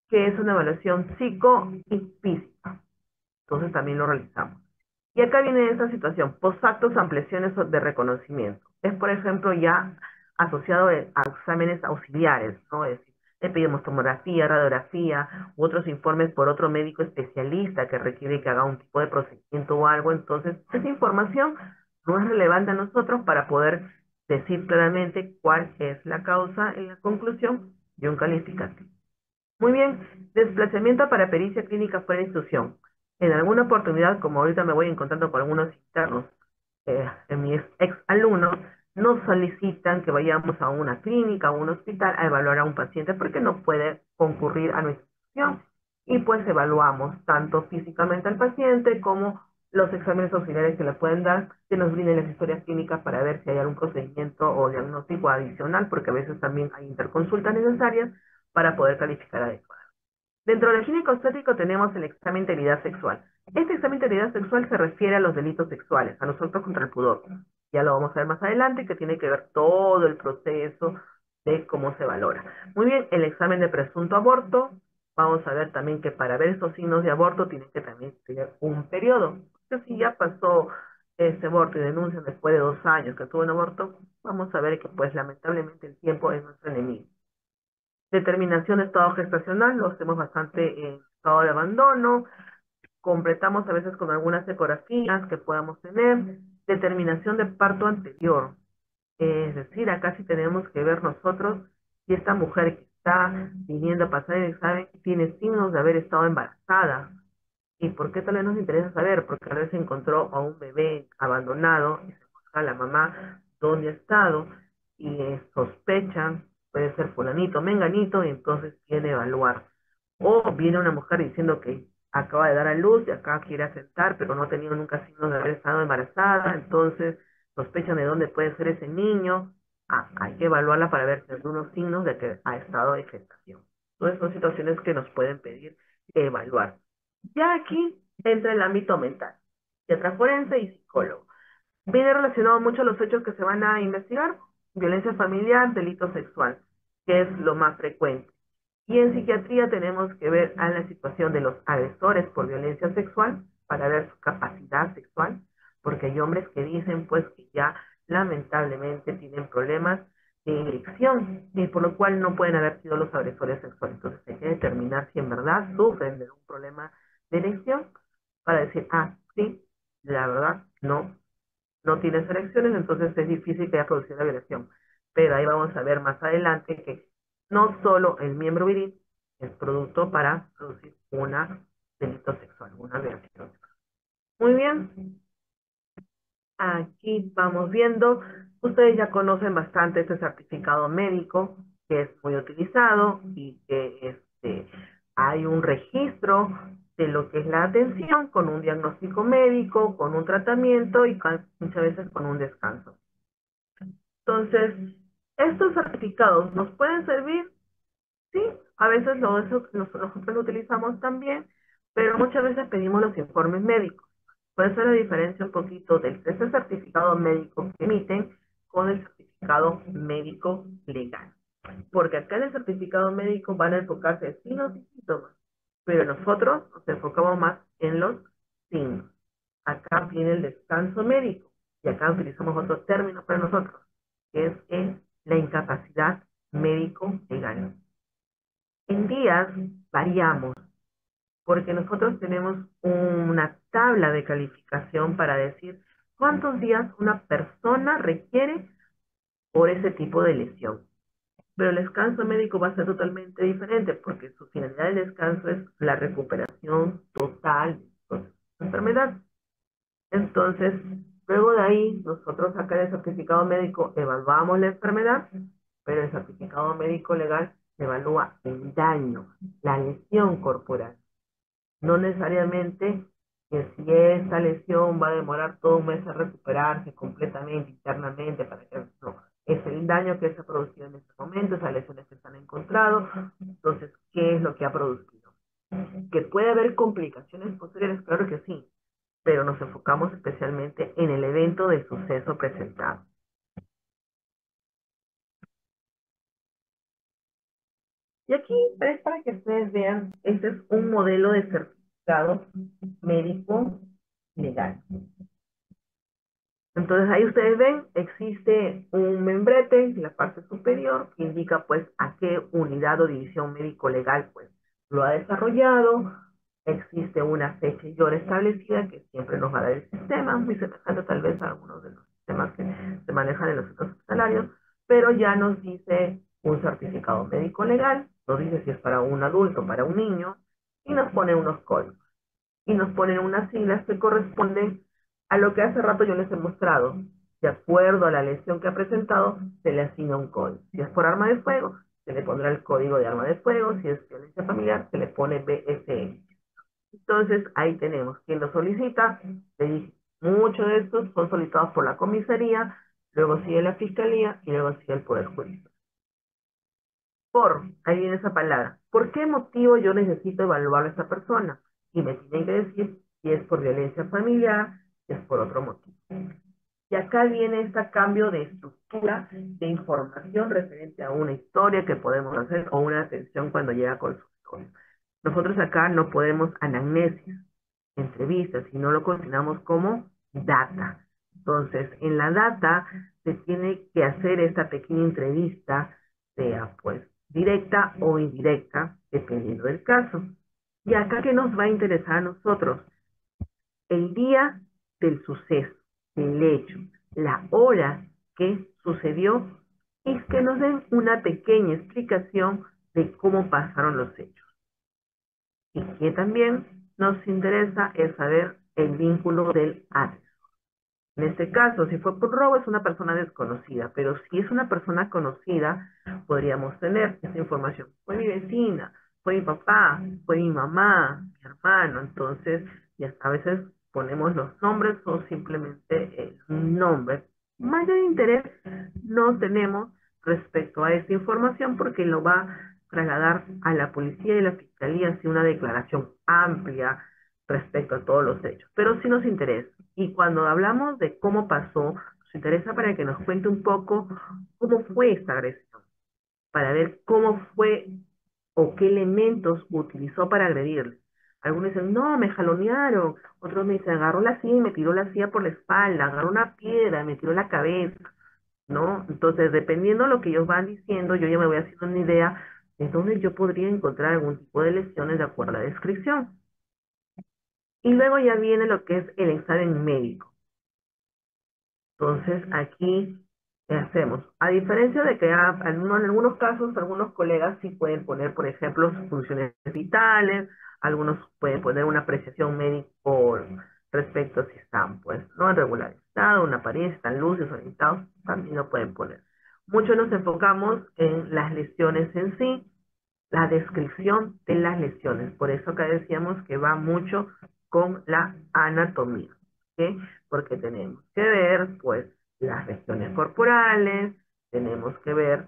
que es una evaluación psico y física. Entonces también lo realizamos. Y acá viene esta situación, postfactos ampliaciones de reconocimiento. Es, por ejemplo, ya asociado a exámenes auxiliares, ¿no? Es decir, le pedimos tomografía, radiografía, u otros informes por otro médico especialista que requiere que haga un tipo de procedimiento o algo. Entonces, esa información no es relevante a nosotros para poder decir claramente cuál es la causa en la conclusión de un calificativo. Muy bien, desplazamiento para pericia clínica fuera de institución. En alguna oportunidad, como ahorita me voy encontrando con algunos internos, en mis ex alumnos, nos solicitan que vayamos a una clínica o un hospital a evaluar a un paciente porque no puede concurrir a nuestra institución. Y pues evaluamos tanto físicamente al paciente como los exámenes auxiliares que le pueden dar, que nos brinden las historias clínicas para ver si hay algún procedimiento o diagnóstico adicional, porque a veces también hay interconsultas necesarias para poder calificar adecuadamente. Dentro del gine estético tenemos el examen de integridad sexual. Este examen de integridad sexual se refiere a los delitos sexuales, a los actos contra el pudor. Ya lo vamos a ver más adelante, que tiene que ver todo el proceso de cómo se valora. Muy bien, el examen de presunto aborto. Vamos a ver también que para ver estos signos de aborto tienen que también tener un periodo. Que si ya pasó este aborto y denuncian después de 2 años que tuvo un aborto, vamos a ver que pues lamentablemente el tiempo es nuestro enemigo. Determinación de estado gestacional, lo hacemos bastante en estado de abandono, completamos a veces con algunas ecografías que podamos tener. Determinación de parto anterior, es decir, acá sí tenemos que ver nosotros si esta mujer que está viniendo a pasar el examen tiene signos de haber estado embarazada. ¿Y por qué tal vez nos interesa saber? Porque a veces encontró a un bebé abandonado y se busca a la mamá dónde ha estado y sospechan, puede ser fulanito, menganito, y entonces quiere evaluar. O viene una mujer diciendo que acaba de dar a luz y acá quiere asentar, pero no ha tenido nunca signos de haber estado embarazada, entonces sospechan de dónde puede ser ese niño. Hay que evaluarla para ver si hay algunos signos de que ha estado de gestación. Entonces son situaciones que nos pueden pedir evaluar. Ya aquí entra el ámbito mental, psiquiatra forense y psicólogo. Viene relacionado mucho a los hechos que se van a investigar: violencia familiar, delito sexual, que es lo más frecuente. Y en psiquiatría tenemos que ver a la situación de los agresores por violencia sexual para ver su capacidad sexual, porque hay hombres que dicen pues que ya lamentablemente tienen problemas de erección y por lo cual no pueden haber sido los agresores sexuales. Entonces hay que determinar si en verdad sufren de un problema de erección para decir, sí, la verdad no tienes erecciones, entonces es difícil que haya producido la violación. Pero ahí vamos a ver más adelante que no solo el miembro viril es producto para producir un delito sexual, una violación. Muy bien, aquí vamos viendo, ustedes ya conocen bastante este certificado médico que es muy utilizado y que hay un registro de lo que es la atención con un diagnóstico médico, con un tratamiento y muchas veces con un descanso. Entonces, estos certificados nos pueden servir, sí, a veces nosotros lo utilizamos también, pero muchas veces pedimos los informes médicos. Por eso la diferencia un poquito de ese certificado médico que emiten con el certificado médico legal. Porque acá en el certificado médico van a enfocarse en signos y síntomas, pero nosotros nos enfocamos más en los signos. Acá viene el descanso médico y acá utilizamos otro término para nosotros, que es la incapacidad médico-legal. En días variamos, porque nosotros tenemos una tabla de calificación para decir cuántos días una persona requiere por ese tipo de lesión. Pero el descanso médico va a ser totalmente diferente, porque su finalidad del descanso es la recuperación total de la enfermedad. Entonces, luego de ahí, nosotros acá en el certificado médico evaluamos la enfermedad, pero el certificado médico legal evalúa el daño, la lesión corporal. No necesariamente que si esa lesión va a demorar todo un mes a recuperarse completamente, internamente, para que no. Es el daño que se ha producido en este momento, esas lesiones que se han encontrado. Entonces, ¿qué es lo que ha producido? ¿Que puede haber complicaciones posteriores? Claro que sí, pero nos enfocamos especialmente en el evento del suceso presentado. Y aquí es para que ustedes vean, este es un modelo de certificado médico legal. Entonces ahí ustedes ven, existe un membrete en la parte superior que indica pues a qué unidad o división médico legal pues lo ha desarrollado. Existe una fecha y hora establecida que siempre nos va a dar el sistema, muy semejante tal vez a algunos de los sistemas que se manejan en los centros hospitalarios, pero ya nos dice un certificado médico legal, nos dice si es para un adulto o para un niño, y nos pone unos códigos, y nos ponen unas siglas que corresponden a lo que hace rato yo les he mostrado, De acuerdo a la lesión que ha presentado, se le asigna un código. Si es por arma de fuego, se le pondrá el código de arma de fuego. Si es violencia familiar, se le pone BSM. Entonces, ahí tenemos quien lo solicita. Le dije, muchos de estos son solicitados por la comisaría, luego sigue la fiscalía y luego sigue el Poder Judicial. Ahí viene esa palabra. ¿Por qué motivo yo necesito evaluar a esta persona? Y me tienen que decir si es por violencia familiar, si es por otro motivo. Y acá viene este cambio de estructura de información referente a una historia que podemos hacer o una atención cuando llega con su historia. Nosotros acá no podemos anamnesis, entrevistas, sino lo consideramos como data. Entonces, en la data se tiene que hacer esta pequeña entrevista, sea pues directa o indirecta, dependiendo del caso. Y acá que nos va a interesar a nosotros, el día del suceso, del hecho, la hora que sucedió y que nos den una pequeña explicación de cómo pasaron los hechos. Y que también nos interesa es saber el vínculo del agresor. En este caso, si fue por robo, es una persona desconocida, pero si es una persona conocida, podríamos tener esa información. Fue mi vecina, fue mi papá, fue mi mamá, mi hermano. Entonces, ya a veces ponemos los nombres o simplemente un nombre. Mayor interés no tenemos respecto a esta información porque lo va a trasladar a la policía y la fiscalía hacia una declaración amplia respecto a todos los hechos. Pero sí nos interesa. Y cuando hablamos de cómo pasó, nos interesa para que nos cuente un poco cómo fue esta agresión, para ver cómo fue o qué elementos utilizó para agredirle. Algunos dicen, no, me jalonearon. Otros me dicen, agarró la silla y me tiró la silla por la espalda, agarró una piedra, me tiró la cabeza, ¿no? Entonces, dependiendo de lo que ellos van diciendo, yo ya me voy haciendo una idea de dónde yo podría encontrar algún tipo de lesiones de acuerdo a la descripción. Y luego ya viene lo que es el examen médico. Entonces, aquí, ¿qué hacemos? A diferencia de que en algunos casos, algunos colegas sí pueden poner, por ejemplo, sus funciones vitales, algunos pueden poner una apreciación médico respecto a si están, pues, no en regular estado, una apariencia, están lúcidos, orientados, también lo pueden poner. Muchos nos enfocamos en las lesiones en sí, la descripción de las lesiones. Por eso acá decíamos que va mucho con la anatomía, ¿ok? Porque tenemos que ver, pues, las regiones corporales, tenemos que ver,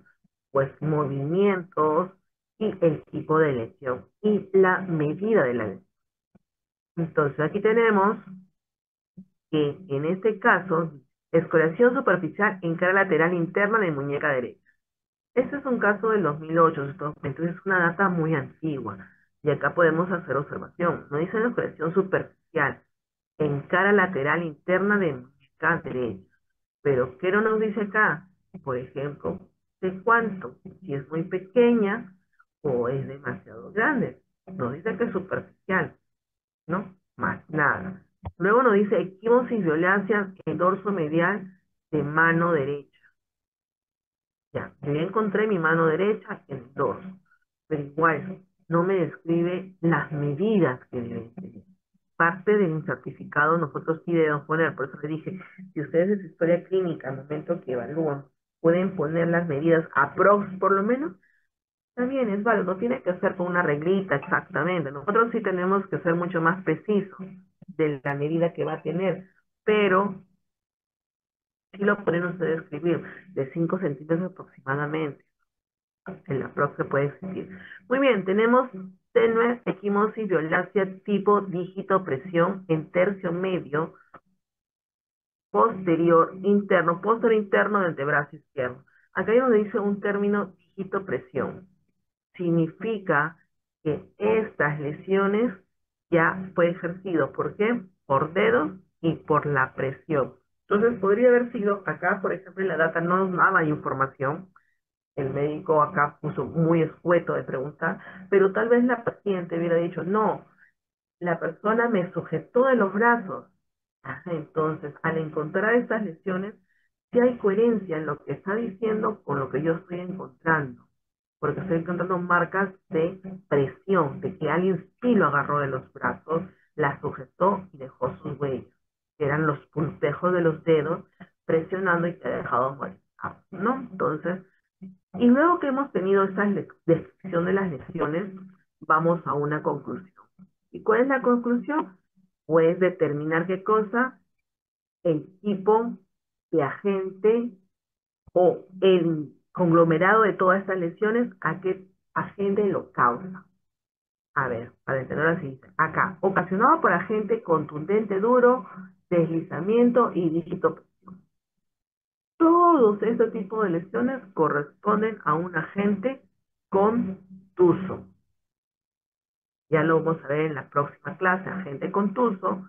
pues, movimientos y el tipo de lesión y la medida de la lesión. Entonces, aquí tenemos que en este caso, escoriación superficial en cara lateral interna de muñeca derecha. Este es un caso del 2008, entonces es una data muy antigua. Y acá podemos hacer observación. No dice la escoriación superficial en cara lateral interna de muñeca derecha. Pero, ¿qué no nos dice acá? Por ejemplo, ¿de cuánto? Si es muy pequeña o es demasiado grande. Nos dice que es superficial, ¿no? Más nada. Luego nos dice equimosis violancia en dorso medial de mano derecha. Ya, yo ya encontré mi mano derecha en el dorso, pero igual no me describe las medidas que deben tener. Parte del certificado nosotros sí debemos poner, por eso le dije, si ustedes en su historia clínica, al momento que evalúan, pueden poner las medidas aprox por lo menos, también es válido, no tiene que ser con una reglita exactamente. Nosotros sí tenemos que ser mucho más precisos de la medida que va a tener, pero sí lo pueden ustedes escribir de 5 centímetros aproximadamente. En la PROC se puede existir. Muy bien, tenemos tenue equimosis violácea tipo dígito presión en tercio medio posterior interno del antebrazo izquierdo. Acá hay donde dice un término dígito presión. Significa que estas lesiones ya fue ejercido. ¿Por qué? Por dedos y por la presión. Entonces podría haber sido, acá por ejemplo en la data no nos daba información, el médico acá puso muy escueto de preguntar, pero tal vez la paciente hubiera dicho, no, la persona me sujetó de los brazos. Entonces, al encontrar estas lesiones, sí hay coherencia en lo que está diciendo con lo que yo estoy encontrando, porque estoy encontrando marcas de presión, de que alguien sí lo agarró de los brazos, la sujetó y dejó sus huellas, que eran los pulpejos de los dedos, presionando y te ha dejado molestado, ¿no? Entonces, y luego que hemos tenido esa descripción de las lesiones, vamos a una conclusión. ¿Y cuál es la conclusión? Pues determinar qué cosa, el tipo de agente o el conglomerado de todas estas lesiones, a qué agente lo causa. A ver, para entender así, acá, ocasionado por agente contundente, duro, deslizamiento y dígito. Todos estos tipos de lesiones corresponden a un agente contuso. Ya lo vamos a ver en la próxima clase, agente contuso,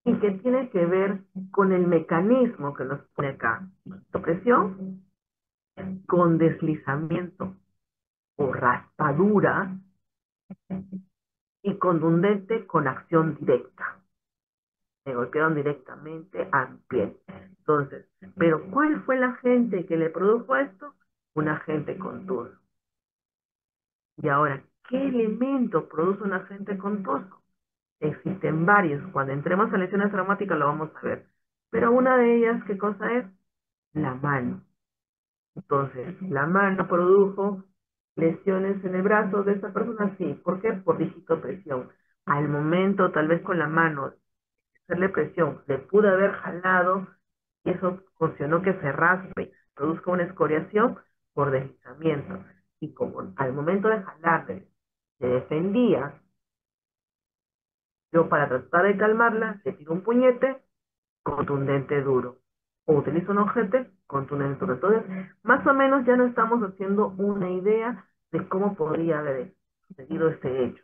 y que tiene que ver con el mecanismo que nos pone acá. Presión con deslizamiento o raspadura y contundente con acción directa. Me golpearon directamente a mi piel. Entonces, ¿pero cuál fue el agente que le produjo esto? Un agente contuso. Y ahora, ¿qué elemento produce un agente contuso? Existen varios. Cuando entremos a lesiones traumáticas lo vamos a ver. Pero una de ellas, ¿qué cosa es? La mano. Entonces, la mano produjo lesiones en el brazo de esta persona, sí. ¿Por qué? Por digitopresión. Al momento, tal vez con la mano, hacerle presión, le pudo haber jalado y eso funcionó que se raspe, produzca una escoriación por deslizamiento. Y como al momento de jalarle se defendía, yo para tratar de calmarla, le tiro un puñete contundente duro. O utilizo un objeto contundente duro. Entonces, más o menos ya nos estamos haciendo una idea de cómo podría haber sucedido este hecho.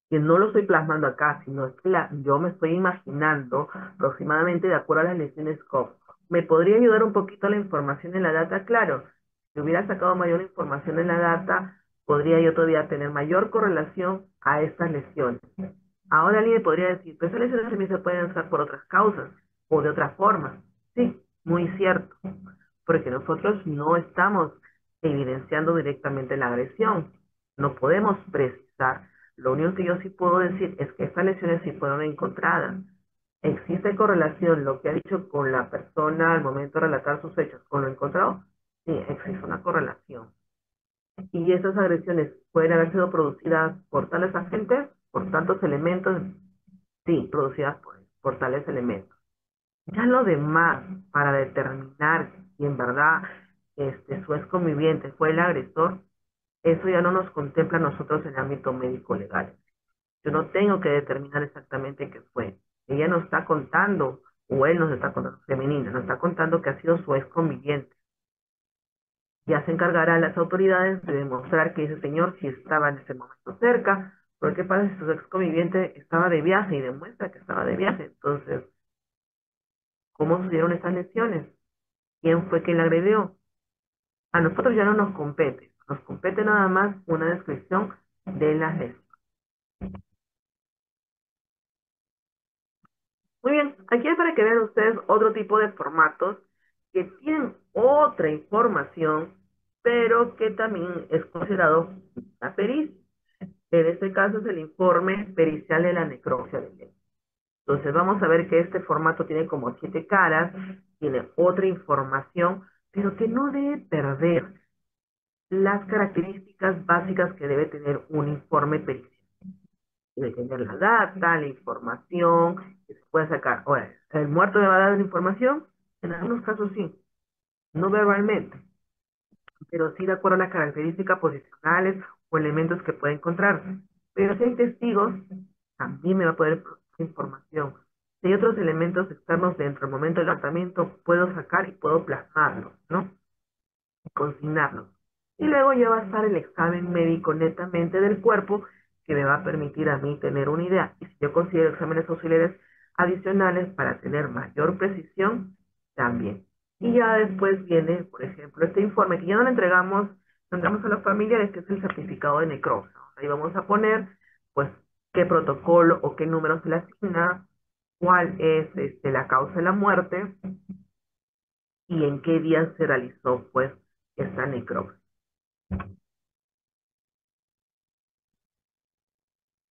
Que no lo estoy plasmando acá, sino que yo me estoy imaginando aproximadamente de acuerdo a las lesiones COP. ¿Me podría ayudar un poquito la información en la data? Claro, si hubiera sacado mayor información en la data, podría yo todavía tener mayor correlación a estas lesiones. Ahora alguien me podría decir, pues esas lesiones también se pueden usar por otras causas o de otra forma. Sí, muy cierto, porque nosotros no estamos evidenciando directamente la agresión. No podemos precisar. Lo único que yo sí puedo decir es que estas lesiones sí fueron encontradas. ¿Existe correlación lo que ha dicho con la persona al momento de relatar sus hechos con lo encontrado? Sí, existe una correlación. Y esas agresiones pueden haber sido producidas por tales agentes, por tantos elementos, sí, producidas por tales elementos. Ya lo demás, para determinar si en verdad su ex conviviente fue el agresor, eso ya no nos contempla a nosotros en el ámbito médico legal. Yo no tengo que determinar exactamente qué fue. Ella nos está contando, o él nos está contando, femenina, nos está contando que ha sido su ex conviviente. Ya se encargará a las autoridades de demostrar que ese señor sí estaba en ese momento cerca, porque qué pasa si su ex conviviente estaba de viaje y demuestra que estaba de viaje. Entonces, ¿cómo sucedieron estas lesiones? ¿Quién fue quien la agredió? A nosotros ya no nos compete nada más una descripción de las lesiones. Muy bien, aquí es para que vean ustedes otro tipo de formatos que tienen otra información, pero que también es considerado una pericia. En este caso es el informe pericial de la necropsia de ley. Entonces vamos a ver que este formato tiene como 7 caras, tiene otra información, pero que no debe perder las características básicas que debe tener un informe pericial. Debe tener la data, la información que se puede sacar. Ahora, ¿el muerto me va a dar la información? En algunos casos sí, no verbalmente, pero sí de acuerdo a las características posicionales o elementos que puede encontrarse. Pero si hay testigos, también me va a poder producir información. Si hay otros elementos externos dentro del momento del tratamiento, puedo sacar y puedo plasmarlos, ¿no? Consignarlos. Y luego ya va a estar el examen médico netamente del cuerpo que me va a permitir a mí tener una idea. Y si yo considero exámenes auxiliares adicionales para tener mayor precisión, también. Y ya después viene, por ejemplo, este informe que ya no le entregamos a los familiares, que es el certificado de necropsia. Ahí vamos a poner, pues, qué protocolo o qué número se le asigna, cuál es la causa de la muerte y en qué día se realizó, pues, esta necropsia.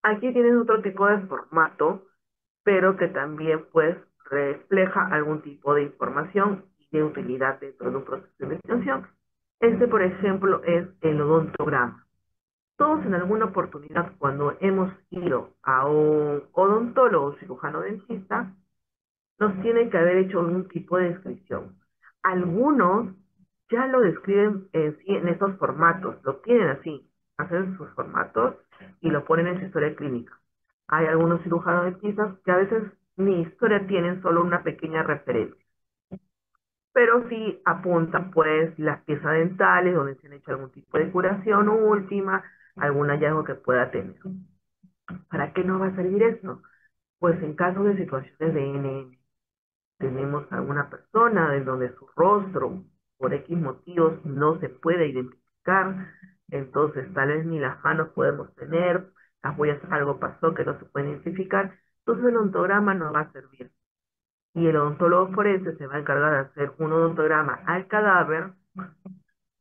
Aquí tienes otro tipo de formato, pero que también pues refleja algún tipo de información y de utilidad dentro de un proceso de investigación. Este, por ejemplo, es el odontograma. Todos en alguna oportunidad, cuando hemos ido a un odontólogo o cirujano dentista, nos tienen que haber hecho algún tipo de descripción. Algunos ya lo describen en esos formatos, lo tienen así, hacen sus formatos y lo ponen en su historia clínica. Hay algunos cirujanos dentistas que a veces ni historia tienen, solo una pequeña referencia, pero sí apuntan pues las piezas dentales donde se han hecho algún tipo de curación última, algún hallazgo que pueda tener. ¿Para qué nos va a servir esto? Pues en caso de situaciones de NN, tenemos a una persona de donde su rostro, por X motivos, no se puede identificar, entonces tal vez ni las manos podemos tener, las huellas, algo pasó que no se puede identificar, entonces el odontograma nos va a servir. Y el odontólogo forense se va a encargar de hacer un odontograma al cadáver,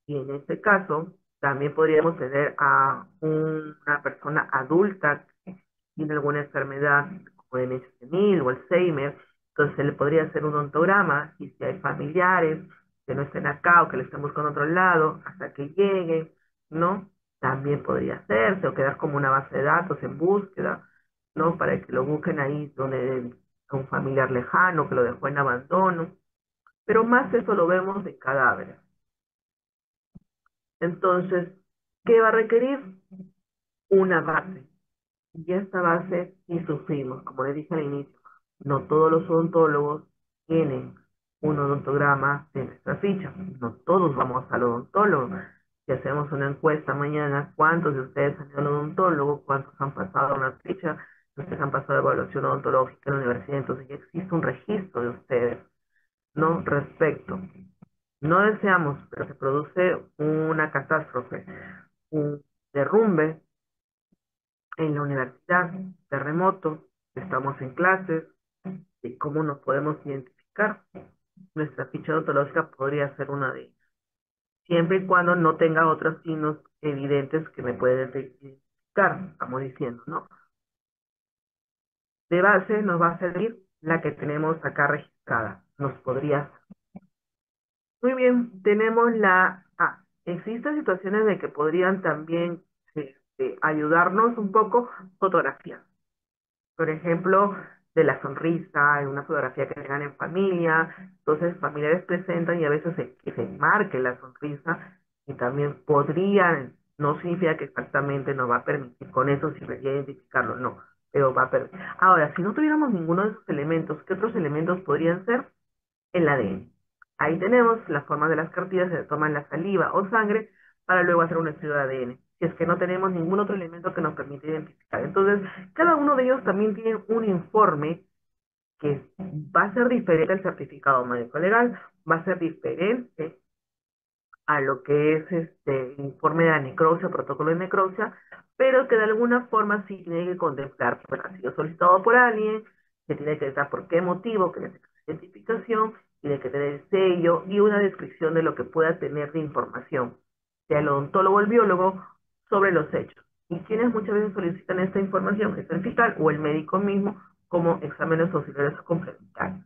y en este caso también podríamos tener a una persona adulta que tiene alguna enfermedad como demencia senil o Alzheimer, entonces se le podría hacer un odontograma y si hay familiares que no estén acá o que le estén buscando otro lado hasta que lleguen, ¿no? También podría hacerse o quedar como una base de datos en búsqueda, ¿no? Para que lo busquen ahí donde a un familiar lejano que lo dejó en abandono, pero más eso lo vemos de cadáveres. Entonces, ¿qué va a requerir? Una base. Y esta base sí sufrimos, como les dije al inicio, no todos los odontólogos tienen un odontograma de nuestra ficha, no todos vamos al odontólogo. Si hacemos una encuesta mañana, ¿cuántos de ustedes han ido al odontólogo? ¿Cuántos han pasado una ficha? ¿Ustedes han pasado evaluación odontológica en la universidad? Entonces ya existe un registro de ustedes, ¿no? Respecto. No deseamos, pero se produce una catástrofe, un derrumbe en la universidad, terremoto, estamos en clases, y cómo nos podemos identificar. Nuestra ficha odontológica podría ser una de ellas, siempre y cuando no tenga otros signos evidentes que me pueden identificar, estamos diciendo, ¿no? De base nos va a servir la que tenemos acá registrada, nos podría. Muy bien, tenemos la A. Existen situaciones de que podrían también ayudarnos un poco fotografías. Por ejemplo, de la sonrisa, en una fotografía que tengan en familia, entonces familiares presentan y a veces que se marque la sonrisa y también podrían, no significa que exactamente nos va a permitir con eso si requiere identificarlo, no, pero va a permitir. Ahora, si no tuviéramos ninguno de esos elementos, ¿qué otros elementos podrían ser? El ADN. Ahí tenemos las formas de las cartillas, se toman la saliva o sangre para luego hacer un estudio de ADN. Si es que no tenemos ningún otro elemento que nos permita identificar. Entonces, cada uno de ellos también tiene un informe que va a ser diferente al certificado médico legal, va a ser diferente a lo que es el informe de la necropsia, protocolo de necropsia, pero que de alguna forma sí tiene que contemplar, pues ha sido solicitado por alguien, que tiene que estar por qué motivo, que necesita identificación, tiene que tener el sello y una descripción de lo que pueda tener de información, sea el odontólogo o el biólogo, sobre los hechos. Y quienes muchas veces solicitan esta información es el fiscal o el médico mismo como exámenes auxiliares o complementarios.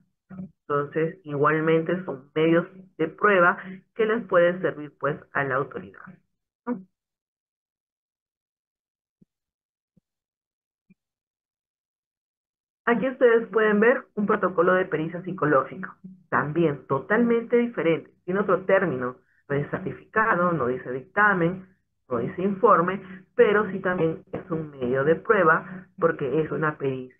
Entonces, igualmente son medios de prueba que les pueden servir pues a la autoridad, ¿no? Aquí ustedes pueden ver un protocolo de pericia psicológica, también totalmente diferente, tiene otro término, no dice certificado, no dice dictamen, no dice informe, pero sí también es un medio de prueba porque es una pericia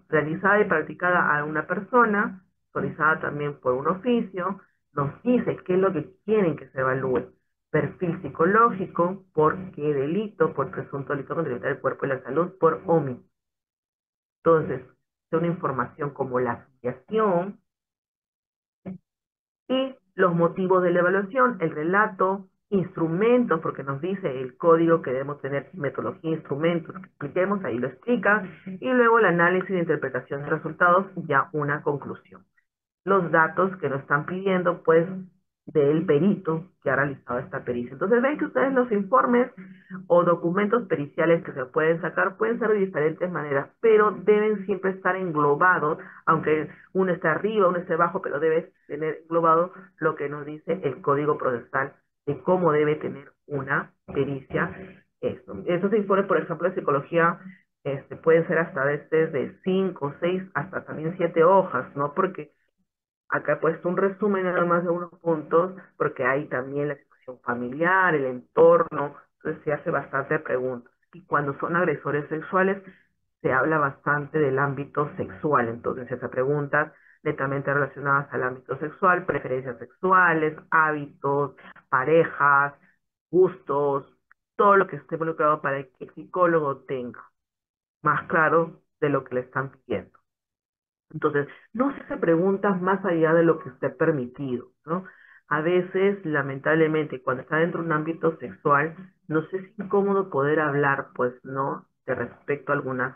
realizada y practicada a una persona, autorizada también por un oficio, nos dice qué es lo que quieren que se evalúe. Perfil psicológico, por qué delito, por presunto delito contra la integridad del cuerpo y la salud, por homicidio. Entonces, es una información como la afiliación y los motivos de la evaluación, el relato, instrumentos, porque nos dice el código que debemos tener, metodología, instrumentos, que expliquemos, ahí lo explica, y luego el análisis de interpretación de resultados, ya una conclusión. Los datos que nos están pidiendo, pues, del perito que ha realizado esta pericia. Entonces ven que ustedes los informes o documentos periciales que se pueden sacar pueden ser de diferentes maneras, pero deben siempre estar englobados, aunque uno esté arriba, uno esté abajo, pero debe tener englobado lo que nos dice el Código Procesal de cómo debe tener una pericia. Estos informes, por ejemplo, de psicología, pueden ser hasta de 5, 6, hasta también 7 hojas, ¿no? Porque acá he puesto un resumen nada más de unos puntos, porque hay también la situación familiar, el entorno, entonces se hace bastante preguntas. Y cuando son agresores sexuales, se habla bastante del ámbito sexual, entonces se hace preguntas netamente relacionadas al ámbito sexual, preferencias sexuales, hábitos, parejas, gustos, todo lo que esté involucrado para que el psicólogo tenga más claro de lo que le están pidiendo. Entonces, no se hace preguntas más allá de lo que esté permitido, ¿no? A veces, lamentablemente, cuando está dentro de un ámbito sexual, nos es incómodo poder hablar, pues, ¿no? De respecto a algunos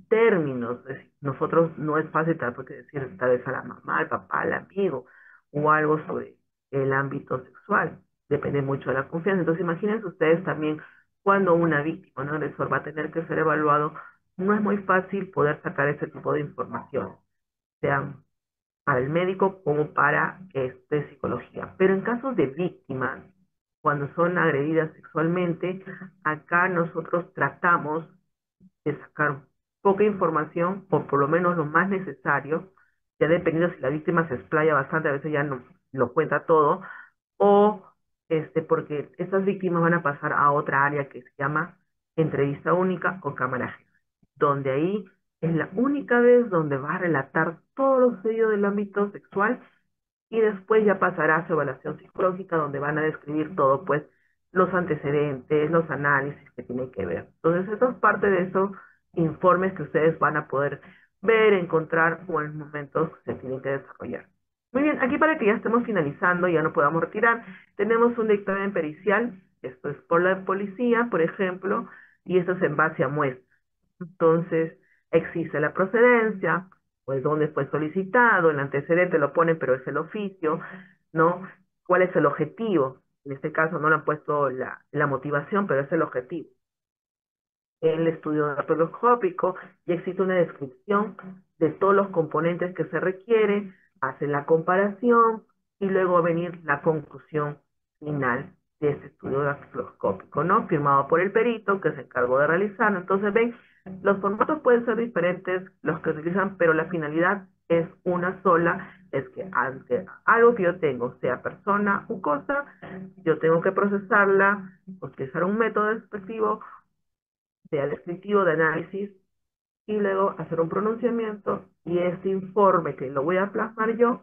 términos. Es decir, nosotros no es fácil tal decir tal vez a la mamá, al papá, al amigo, o algo sobre el ámbito sexual. Depende mucho de la confianza. Entonces, imagínense ustedes también cuando una víctima, un agresor, va a tener que ser evaluado, no es muy fácil poder sacar ese tipo de información, sea para el médico como para psicología. Pero en casos de víctimas, cuando son agredidas sexualmente, acá nosotros tratamos de sacar poca información, o por lo menos lo más necesario, ya dependiendo si la víctima se explaya bastante, a veces ya no lo cuenta todo, o porque estas víctimas van a pasar a otra área que se llama entrevista única o cámara jefe, donde ahí es la única vez donde va a relatar todo lo sucedido del ámbito sexual y después ya pasará a su evaluación psicológica donde van a describir todo, pues los antecedentes, los análisis que tienen que ver. Entonces, eso es parte de esos informes que ustedes van a poder ver, encontrar o en momentos que se tienen que desarrollar. Muy bien, aquí para que ya estemos finalizando, ya no podamos retirar, tenemos un dictamen pericial, esto es por la policía, por ejemplo, y esto es en base a muestras. Entonces, existe la procedencia, pues dónde fue solicitado, el antecedente lo ponen, pero es el oficio, ¿no? ¿Cuál es el objetivo? En este caso no le han puesto la motivación, pero es el objetivo. El estudio datiloscópico, ya existe una descripción de todos los componentes que se requiere, hacen la comparación y luego va a venir la conclusión final de este estudio datiloscópico, ¿no? Firmado por el perito que se encargó de realizarlo. Entonces, ven, los formatos pueden ser diferentes, los que utilizan, pero la finalidad es una sola, es que ante algo que yo tengo, sea persona o cosa, yo tengo que procesarla, utilizar un método respectivo, sea descriptivo de análisis, y luego hacer un pronunciamiento, y este informe que lo voy a plasmar yo,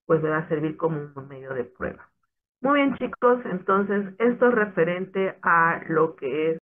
pues me va a servir como un medio de prueba. Muy bien, chicos, entonces esto es referente a lo que es